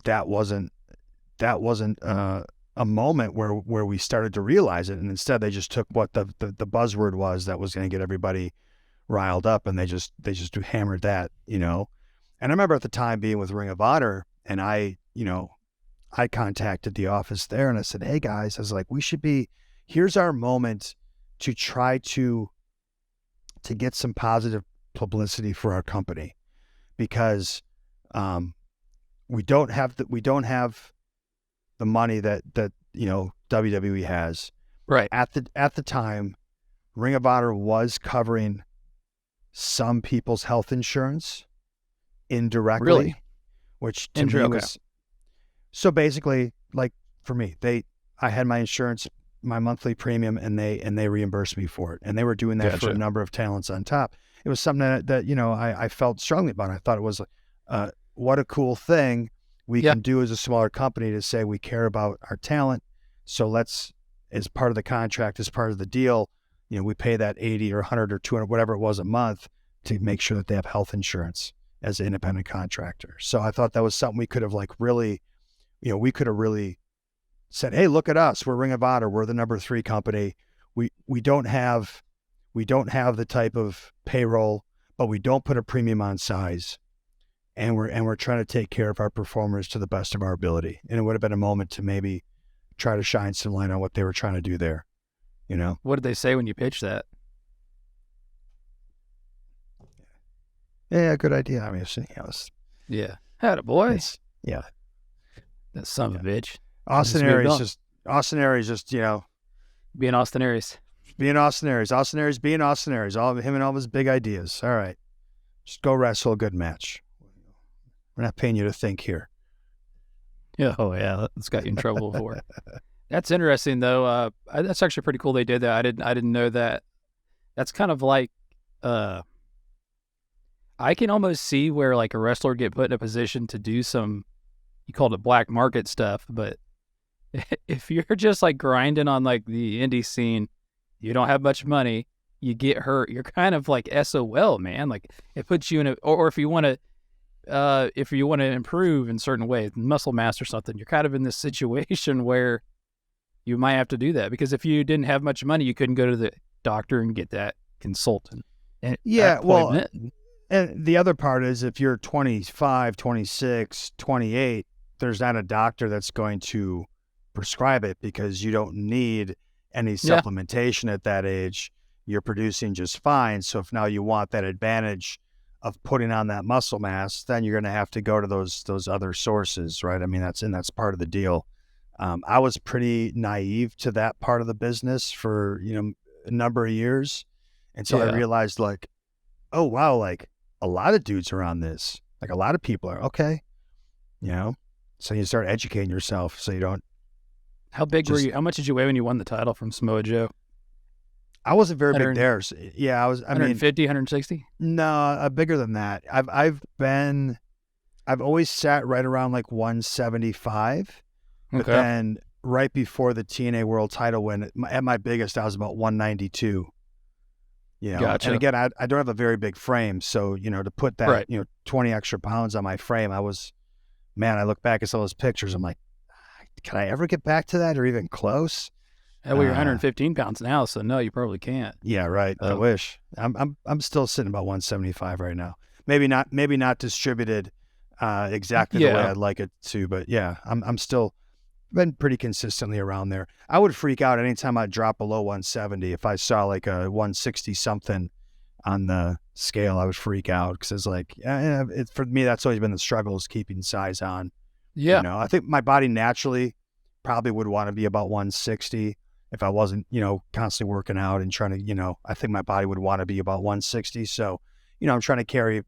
that wasn't a moment where we started to realize it. And instead they just took what the buzzword was that was going to get everybody riled up, and they just hammered that, And I remember at the time being with Ring of Honor, and I contacted the office there and I said, hey guys, I was like, here's our moment to try to get some positive publicity for our company, because we don't have the money that WWE has. Right. At the time, Ring of Honor was covering some people's health insurance indirectly, really? Which to me was, so basically, like, for me, I had my insurance, my monthly premium, and they reimbursed me for it, and they were doing that for a number of talents on top. It was something that I felt strongly about. I thought it was what a cool thing we can do as a smaller company to say we care about our talent. So let's, as part of the contract, as part of the deal, we pay that 80 or 100 or 200, whatever it was a month, to make sure that they have health insurance as an independent contractor. So I thought that was something we could have really said, hey, look at us. We're Ring of Honor. We're the number 3 company. We don't have the type of payroll, but we don't put a premium on size. And we're trying to take care of our performers to the best of our ability. And it would have been a moment to maybe try to shine some light on what they were trying to do there. What did they say when you pitched that? Yeah, good idea. I mean, Had a boy. Yeah. That son of a bitch. Austin Aries just, being Austin Aries. Being Austin Aries. Austin Aries being Austin Aries. All of him and all of his big ideas. All right. Just go wrestle a good match. We're not paying you to think here. Yeah. Oh, yeah. That's got you in trouble before. That's interesting, though. That's actually pretty cool they did that. I didn't know that. That's kind of like, I can almost see where like a wrestler get put in a position to do some, you called it black market stuff, but if you're just like grinding on like the indie scene, you don't have much money, you get hurt, you're kind of like SOL, man. Like it puts you in or if you want to improve in certain ways, muscle mass or something, you're kind of in this situation where you might have to do that, because if you didn't have much money, you couldn't go to the doctor and get that consultant. And and the other part is, if you're 25, 26, 28, there's not a doctor that's going to prescribe it, because you don't need any supplementation at that age. You're producing just fine. So if now you want that advantage of putting on that muscle mass, then you're going to have to go to those other sources, right? I mean, that's part of the deal. I was pretty naive to that part of the business for, a number of years, until I realized, like, oh, wow, like a lot of dudes are on this. Like a lot of people are, okay. So you start educating yourself so you don't. How big were you? How much did you weigh when you won the title from Samoa Joe? I wasn't very big there. So, yeah, I was. 150, 160? No, bigger than that. I've always sat right around like 175. But then right before the TNA World Title win, at my biggest, I was about 192. Gotcha. And again, I don't have a very big frame, so to put that 20 extra pounds on my frame, I look back at some of those pictures, I'm like, can I ever get back to that, or even close? Well, you're 115 pounds now, so no, you probably can't. Yeah, right. I wish. I'm still sitting about 175 right now. Maybe not distributed exactly the way Yeah. I'd like it to, but yeah, I'm still been pretty consistently around there. I would freak out anytime I'd drop below 170. If I saw like a 160 something on the scale, I would freak out because it's like, for me, that's always been the struggle is keeping size on. Yeah. I think my body naturally probably would want to be about 160 if I wasn't, constantly working out and trying to, I think my body would want to be about 160. So, I'm trying to carry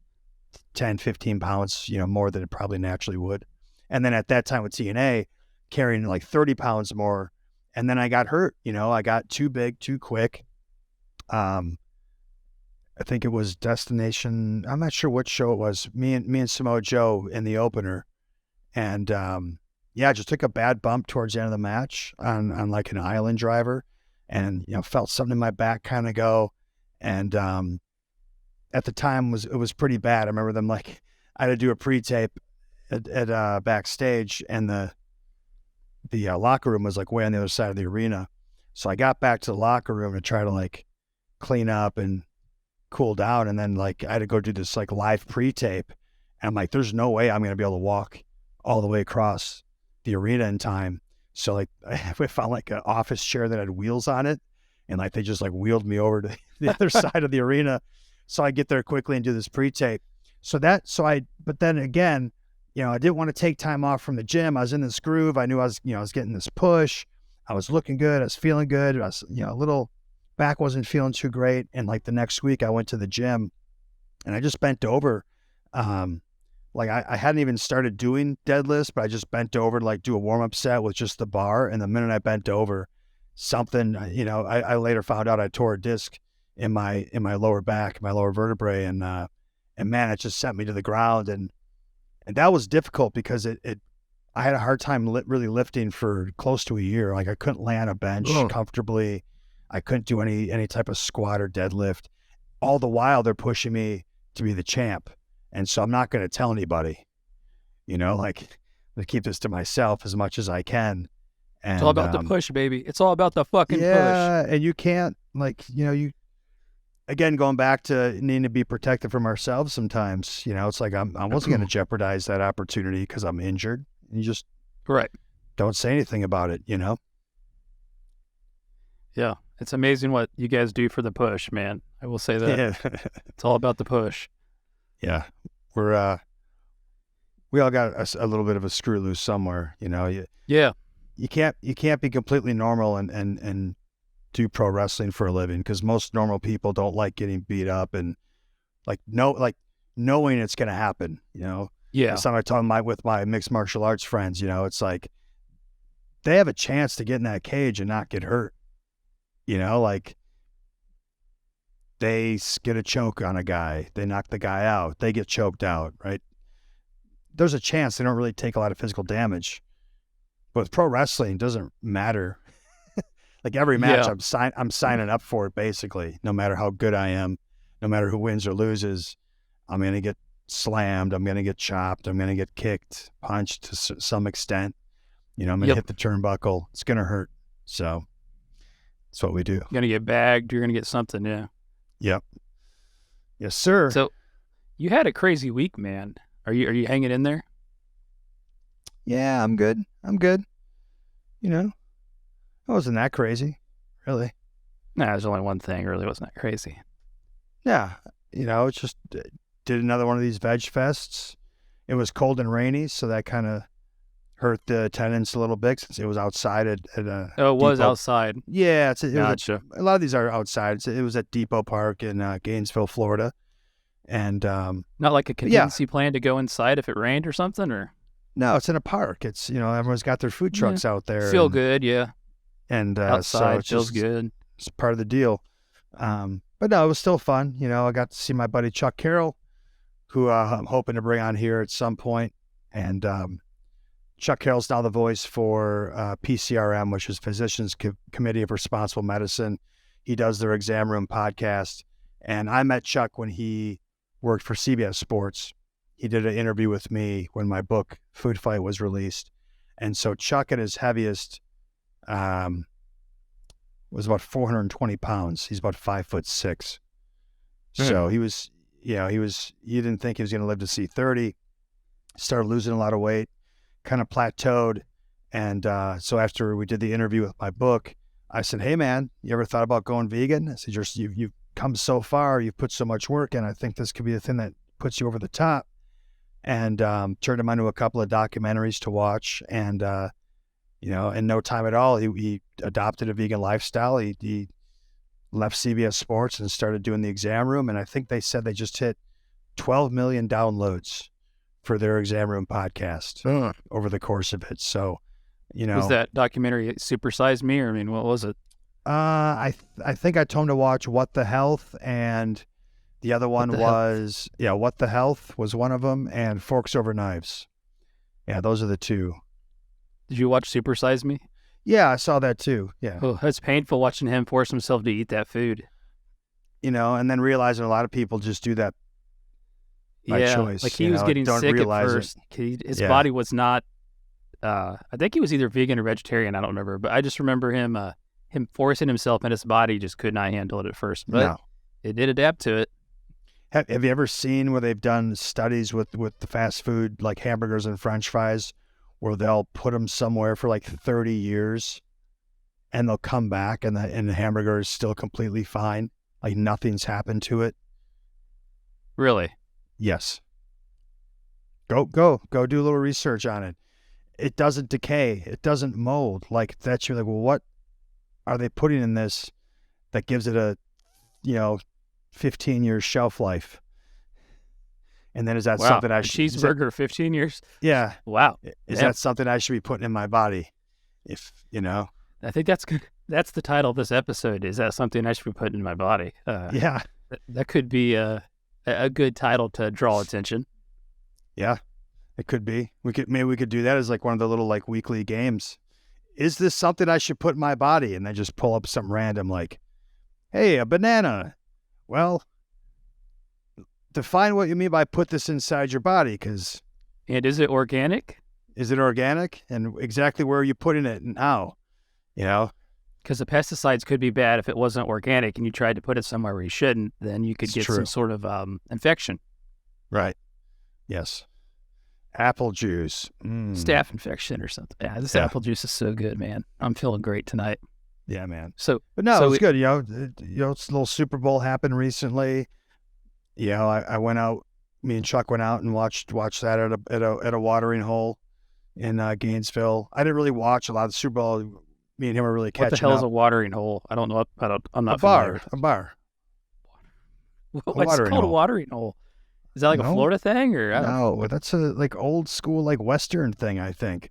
10, 15 pounds, more than it probably naturally would. And then at that time with TNA, carrying like 30 pounds more. And then I got hurt, I got too big, too quick. I think it was Destination. I'm not sure what show it was. Me and Samoa Joe in the opener. And I just took a bad bump towards the end of the match on like an island driver and, felt something in my back kind of go. And at the time it was pretty bad. I remember them like, I had to do a pre-tape at backstage, and the locker room was like way on the other side of the arena. So I got back to the locker room to try to like clean up and cool down. And then like I had to go do this like live pre-tape. And I'm like, there's no way I'm going to be able to walk all the way across the arena in time. So like I found like an office chair that had wheels on it. And like they just like wheeled me over to the other side of the arena. So I get there quickly and do this pre-tape. But then again, I didn't want to take time off from the gym. I was in this groove. I knew I was getting this push. I was looking good. I was feeling good. I was, a little back wasn't feeling too great. And like the next week I went to the gym and I just bent over. Like I hadn't even started doing deadlifts, but I just bent over to like do a warm-up set with just the bar. And the minute I bent over, something, I later found out I tore a disc in my lower back, my lower vertebrae. And man, it just sent me to the ground. And that was difficult because I had a hard time really lifting for close to a year. Like I couldn't lay on a bench comfortably. I couldn't do any type of squat or deadlift. All the while they're pushing me to be the champ. And so I'm not going to tell anybody, like to keep this to myself as much as I can. And, It's all about the push, baby. It's all about the fucking push. Yeah. And you can't again, going back to needing to be protected from ourselves sometimes, it's like I wasn't going to jeopardize that opportunity because I'm injured. And you just Right. don't say anything about it, Yeah. It's amazing what you guys do for the push, man. I will say that. Yeah. It's all about the push. Yeah. We all got a little bit of a screw loose somewhere, Yeah. You can't be completely normal and do pro wrestling for a living because most normal people don't like getting beat up and knowing it's going to happen, Yeah. Some I talk with my mixed martial arts friends, it's like they have a chance to get in that cage and not get hurt, like they get a choke on a guy, they knock the guy out, they get choked out, right? There's a chance they don't really take a lot of physical damage, but with pro wrestling, it doesn't matter. Like every match, I'm signing up for it basically. No matter how good I am, no matter who wins or loses, I'm gonna get slammed. I'm gonna get chopped. I'm gonna get kicked, punched to some extent. I'm gonna hit the turnbuckle. It's gonna hurt. So that's what we do. You're gonna get bagged. You're gonna get something. Yeah. Yep. Yes, sir. So you had a crazy week, man. Are you hanging in there? Yeah, I'm good. It wasn't that crazy, really. Nah, there's only one thing. It really wasn't that crazy. Yeah, it's just did another one of these veg fests. It was cold and rainy, so that kind of hurt the attendance a little bit since it was outside at a Oh, it was Depot. outside. Yeah, Gotcha. a lot of these are outside. It was at Depot Park in Gainesville, Florida. And Not like a contingency plan to go inside if it rained or something, or no, it's in a park. It's everyone's got their food trucks out there. feel good, yeah. And Outside so feels good. It's part of the deal. But no, it was still fun. I got to see my buddy Chuck Carroll, who I'm hoping to bring on here at some point. And Chuck Carroll's now the voice for PCRM, which is Physicians Committee of Responsible Medicine. He does their Exam Room podcast. And I met Chuck when he worked for CBS Sports. He did an interview with me when my book Food Fight was released. And so Chuck at his heaviest was about 420 pounds. He's about 5'6". So he was, he didn't think he was going to live to see 30. started losing a lot of weight, kind of plateaued. And so after we did the interview with my book, I said, "Hey man, you ever thought about going vegan?" I said, "You've come so far, you've put so much work in. I think this could be the thing that puts you over the top." And turned him onto a couple of documentaries to watch. And in no time at all, he adopted a vegan lifestyle. He left CBS Sports and started doing the exam room. And I think they said they just hit 12 million downloads for their exam room podcast over the course of it. So, Was that documentary Super Size Me, or I mean, what was it? I think I told him to watch What the Health, and the other one was What the Health was one of them, and Forks Over Knives. Yeah, those are the two. Did you watch Super Size Me? Yeah, I saw that too. Yeah. Oh, it's painful watching him force himself to eat that food. And then realizing a lot of people just do that by choice. Like he was getting sick at first. His body was not. I think he was either vegan or vegetarian. I don't remember, but I just remember him forcing himself, and his body just could not handle it at first. But it did adapt to it. Have you ever seen where they've done studies with the fast food, like hamburgers and French fries, where they'll put them somewhere for like 30 years, and they'll come back, and the hamburger is still completely fine, like nothing's happened to it? Really? Yes. Go do a little research on it. It doesn't decay. It doesn't mold. Like that's, you're like, well, what are they putting in this that gives it a 15-year shelf life? And then is that something I should... Cheeseburger, 15 years? Yeah. Wow. Is that something I should be putting in my body? I think that's the title of this episode. Is that something I should be putting in my body? Yeah. That could be a good title to draw attention. Yeah, it could be. Maybe we could do that as like one of the little like weekly games. Is this something I should put in my body? And then just pull up something random like, hey, a banana. Well, define what you mean by put this inside your body, and is it organic? Is it organic? And exactly where are you putting it and how? Because the pesticides could be bad if it wasn't organic and you tried to put it somewhere where you shouldn't, then you could get some sort of infection. Right. Yes. Apple juice. Staph infection or something. Yeah, this apple juice is so good, man. I'm feeling great tonight. Yeah, man. But no, it was good. It's a little Super Bowl happened recently. I went out. Me and Chuck went out and watched that at a watering hole in Gainesville. I didn't really watch a lot of the Super Bowl. Me and him were really catching up. What the hell is a watering hole? I don't know. I'm not familiar. A bar. What's it called? A watering hole? Is that like a Florida thing, or no? That's a like old school like Western thing, I think.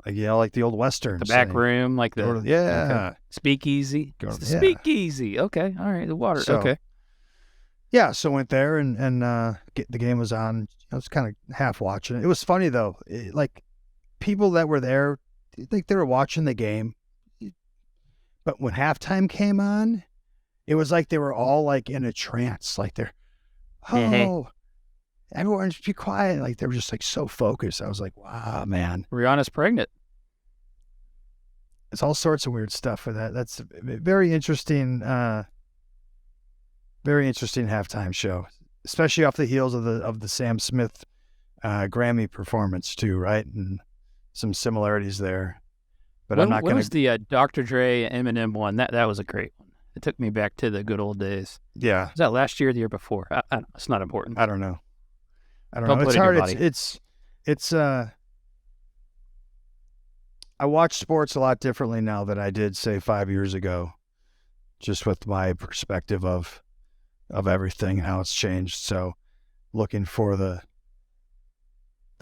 Like like the old Westerns. The back room, like the okay. Speakeasy. Speakeasy. Okay, all right. The water. Okay. Yeah, so went there and the game was on. I was kind of half watching it. It was funny though. Like people that were there, I think they were watching the game, but when halftime came on, it was like they were all like in a trance. Like they're, everyone just be quiet. Like they were just like so focused. I was like, wow, man. Rihanna's pregnant. It's all sorts of weird stuff for that. That's very interesting. Very interesting halftime show, especially off the heels of the Sam Smith Grammy performance too, right? And some similarities there. But I'm not going to. What was the Dr. Dre Eminem one? That was a great one. It took me back to the good old days. Yeah. Was that last year or the year before? I don't know. It's not important. I don't know. It's hard. It's I watch sports a lot differently now than I did, say, 5 years ago, just with my perspective of everything and how it's changed. So looking for the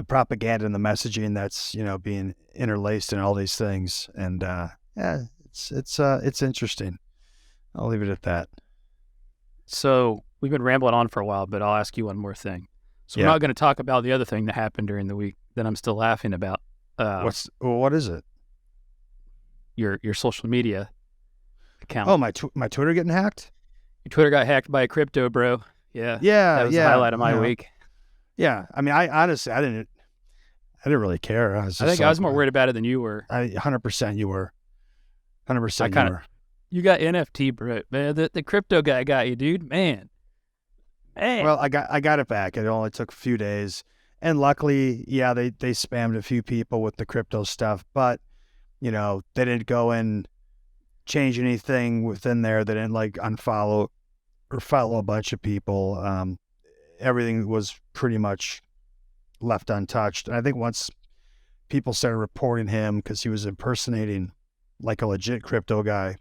propaganda and the messaging that's, being interlaced in all these things. And it's interesting. I'll leave it at that. So we've been rambling on for a while, but I'll ask you one more thing. So we're not going to talk about the other thing that happened during the week that I'm still laughing about. What is it? Your social media account. Oh, my Twitter getting hacked? Your Twitter got hacked by a crypto bro. Yeah. Yeah. That was the highlight of my week. Yeah. I mean, I honestly, I didn't really care. I was more worried about it than you were. 100% you were. 100% you were. You got NFT, bro. Man, the crypto guy got you, dude. Man. Well, I got it back. It only took a few days. And luckily, yeah, they spammed a few people with the crypto stuff, but they didn't go and change anything within there. They didn't like unfollow or follow a bunch of people. Everything was pretty much left untouched. And I think once people started reporting him because he was impersonating like a legit crypto guy,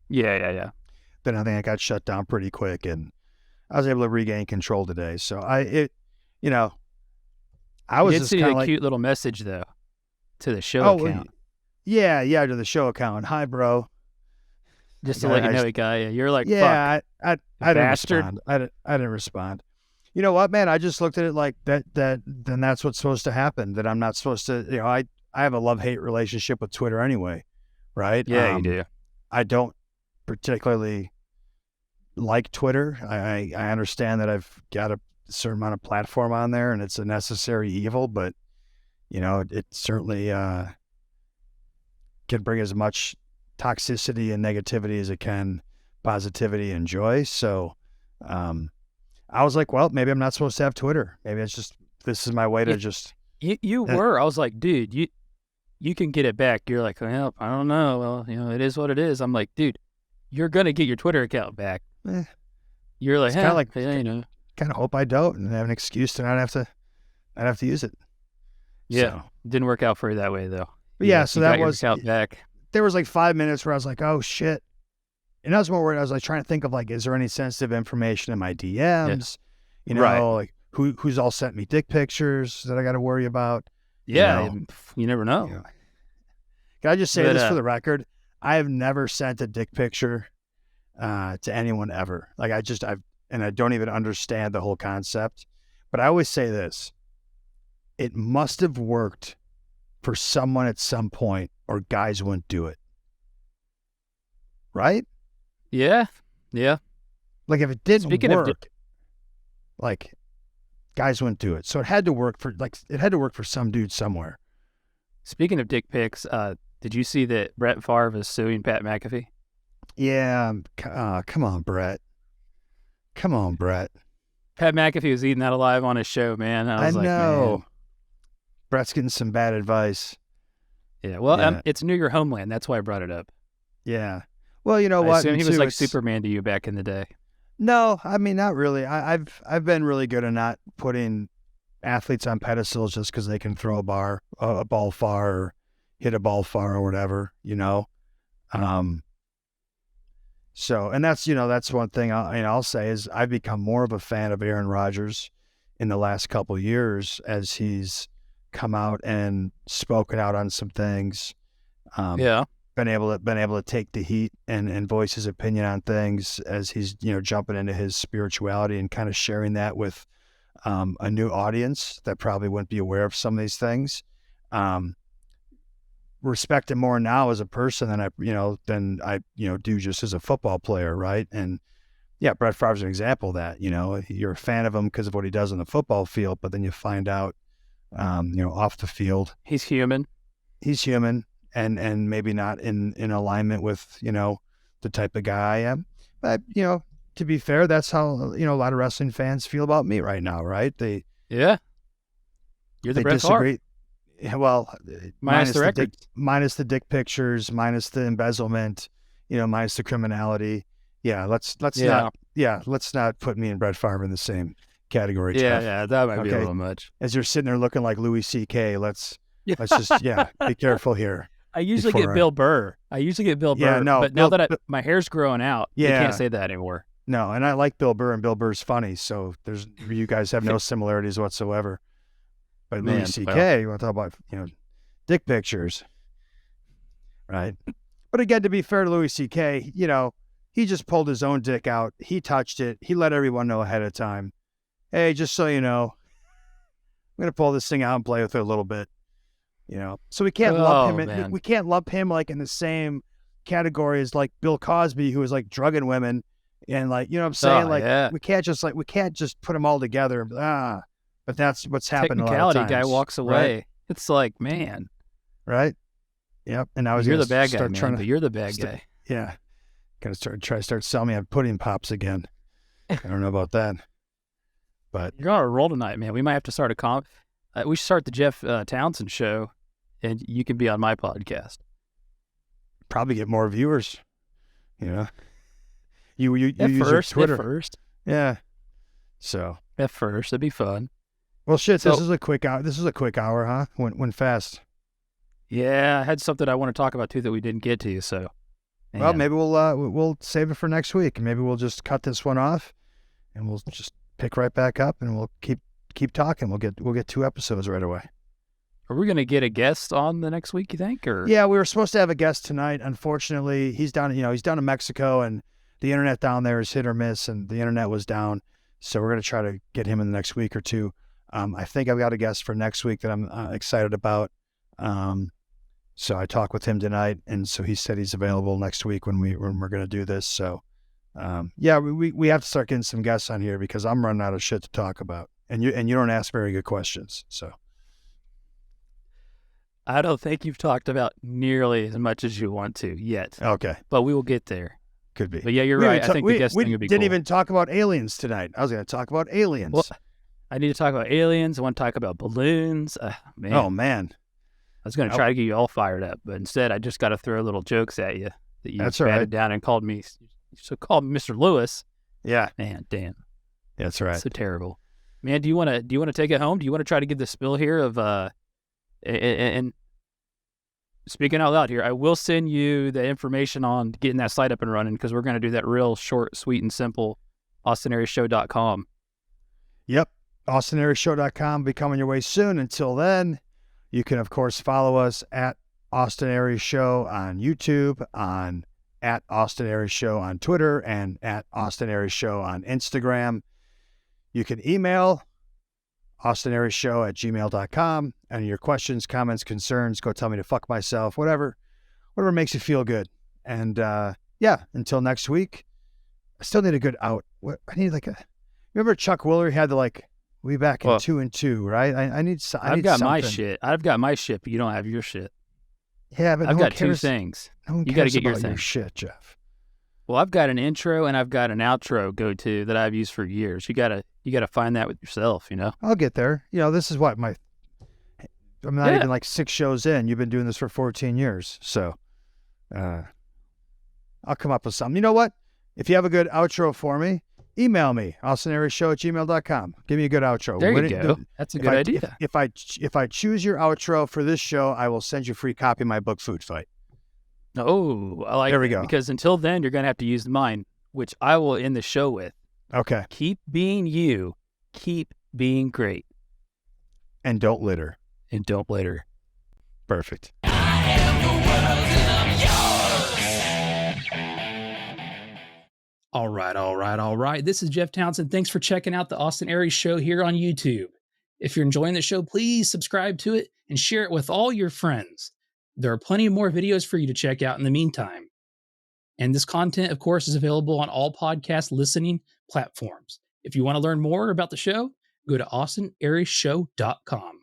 Yeah. then I think it got shut down pretty quick, and I was able to regain control today. So I You was did just see kind a of like, cute little message though to the show oh account, yeah, to the show account. Hi, bro. just to let you know, guy. You're like, fuck, Yeah, I didn't bastard. respond. I didn't respond. You know what, man? I just looked at it like that. Then that's what's supposed to happen. That I'm not supposed to. I have a love-hate relationship with Twitter anyway, right? Yeah, you do. I don't particularly like Twitter. I understand that I've got a certain amount of platform on there, and it's a necessary evil. But it certainly can bring as much toxicity and negativity as it can positivity and joy. So I was like, well, maybe I'm not supposed to have Twitter. Maybe it's just, this is my way to just. You were. I was like, dude, you can get it back. You're like, well, I don't know. Well, it is what it is. I'm like, dude, you're gonna get your Twitter account back. You're like, kind of like, kind of hope I don't and have an excuse to not have to use it. Yeah, So, didn't work out for you that way though. But yeah, so that got your was account back. There was like 5 minutes where I was like, oh shit. And I was more worried. I was like trying to think of like, is there any sensitive information in my DMs? Right. Like who's all sent me dick pictures that I got to worry about? Yeah, you never know. Can I just say this for the record? I have never sent a dick picture to anyone ever. Like I don't even understand the whole concept. But I always say this: it must have worked for someone at some point, or guys wouldn't do it. Right? Yeah. Like if it didn't work, like guys wouldn't do it. So it had to work for some dude somewhere. Speaking of dick pics, did you see that Brett Favre is suing Pat McAfee? Yeah. Come on, Brett. Pat McAfee was eating that alive on his show, man. I was like, know. Man. Brett's getting some bad advice. Yeah. Well, it's New Your Homeland. That's why I brought it up. Yeah. Well, you know I what? assume he was like Superman to you back in the day. No, I mean, not really. I've been really good at not putting athletes on pedestals just because they can throw a ball far, or hit a ball far, or whatever. So, and that's one thing I'll say is I've become more of a fan of Aaron Rodgers in the last couple of years as he's come out and spoken out on some things. Been able to take the heat and voice his opinion on things as he's jumping into his spirituality and kind of sharing that with a new audience that probably wouldn't be aware of some of these things. Respect him more now as a person than I do just as a football player, right? And yeah, Brett Favre's an example of that. You're a fan of him because of what he does on the football field, but then you find out off the field he's human. And maybe not in alignment with, the type of guy I am. But, to be fair, that's how, a lot of wrestling fans feel about me right now, right? You're the Brett Favre. Well, minus the records. Minus the dick pictures, minus the embezzlement, minus the criminality. Yeah, let's not put me and Brett Favre in the same category. Yeah, that might be a little much. As you're sitting there looking like Louis C.K., let's just be careful here. I usually get Bill Burr. But now that my hair's growing out, you can't say that anymore. No, and I like Bill Burr, and Bill Burr's funny, so you guys have no similarities whatsoever. But Louis C.K., you want to talk about, dick pictures, right? But again, to be fair to Louis C.K., he just pulled his own dick out. He touched it. He let everyone know ahead of time. Hey, just so you know, I'm going to pull this thing out and play with it a little bit. So we can't lump him. We can't lump him like in the same category as like Bill Cosby, who was like drugging women, and like what I'm saying. We can't just put them all together. But that's what's happened. Technicality, a lot of times, guy walks away. Right? It's like, man, right? Yep. And now you're the bad guy, man. But you're the bad guy. Yeah. Gonna start selling me on pudding pops again. I don't know about that, but you're on a roll tonight, man. We might have to start We should start the Jeff Townsend show, and you can be on my podcast. Probably get more viewers. You know, you use your Twitter. At first. Yeah. So At first, it'd be fun. well, shit. So- This is a quick hour. This is a quick hour, huh? Went fast. Yeah, I had something I want to talk about too that we didn't get to. So, Well, man. maybe we'll save it for next week, and maybe we'll just cut this one off, and we'll just pick right back up, and we'll keep talking. We'll get 2 episodes right away. Are we gonna get a guest on the next week? You think? Or Yeah, we were supposed to have a guest tonight. Unfortunately, he's down in Mexico, and the internet down there is hit or miss, and the internet was down. So we're gonna try to get him in the next week or two. I think I've got a guest for next week that I'm excited about. So I talked with him tonight, and so he said he's available next week when we're gonna do this. So yeah, we have to start getting some guests on here because I'm running out of shit to talk about, and you don't ask very good questions. So I don't think you've talked about nearly as much as you want to yet, okay, but we will get there. could be. But yeah, you're We right. didn't I ta- think we, the guest we thing would be didn't cool. even talk about aliens tonight. I was going to talk about aliens. Well, I need to talk about aliens. I want to talk about balloons. Man, Oh man, I was going to try to get you all fired up, but instead I just got to throw little jokes at you that you That's all batted right. down and called me. So called Mr. Lewis. yeah, Man, damn, that's right. so terrible. Man, do you want to take it home? Do you want to try to give the spill here of and speaking out loud here, I will send you the information on getting that site up and running because we're going to do that real short, sweet, and simple. AustinAriesShow.com. Yep, AustinAriesShow.com will be coming your way soon. Until then, you can of course follow us at Austin Aries Show on YouTube, at Austin Aries Show on Twitter, and at Austin Aries Show on Instagram. You can email AustinAriesShow@gmail.com. And your questions, comments, concerns, go tell me to fuck myself, whatever makes you feel good. And yeah, until next week, I still need a good out. I need remember Chuck Woolery had we back in 2 and 2, right? I need I've got my something. shit. I've got my shit, but you don't have your shit. Yeah, but I've no one got 2 cares. things. No one You got to cares get your about your thing. shit, Jeff. Well, I've got an intro and I've got an outro go-to that I've used for years. You gotta find that with yourself, you know? I'll get there. This is what I'm not Yeah. even 6 shows in. You've been doing this for 14 years. So I'll come up with something. You know what? If you have a good outro for me, email me, AustinAriesShow@gmail.com. Give me a good outro. There When you it- go. That's a good idea. If I choose your outro for this show, I will send you a free copy of my book, Food Fight. Oh, I like There we that, go. because until then, you're going to have to use mine, which I will end the show with. Okay. Keep being you. Keep being great. And don't litter. And don't litter. Perfect. All right. This is Jeff Townsend. Thanks for checking out the Austin Aries Show here on YouTube. If you're enjoying the show, please subscribe to it and share it with all your friends. There are plenty of more videos for you to check out in the meantime. And this content, of course, is available on all podcast listening platforms. If you want to learn more about the show, go to AustinAriesShow.com.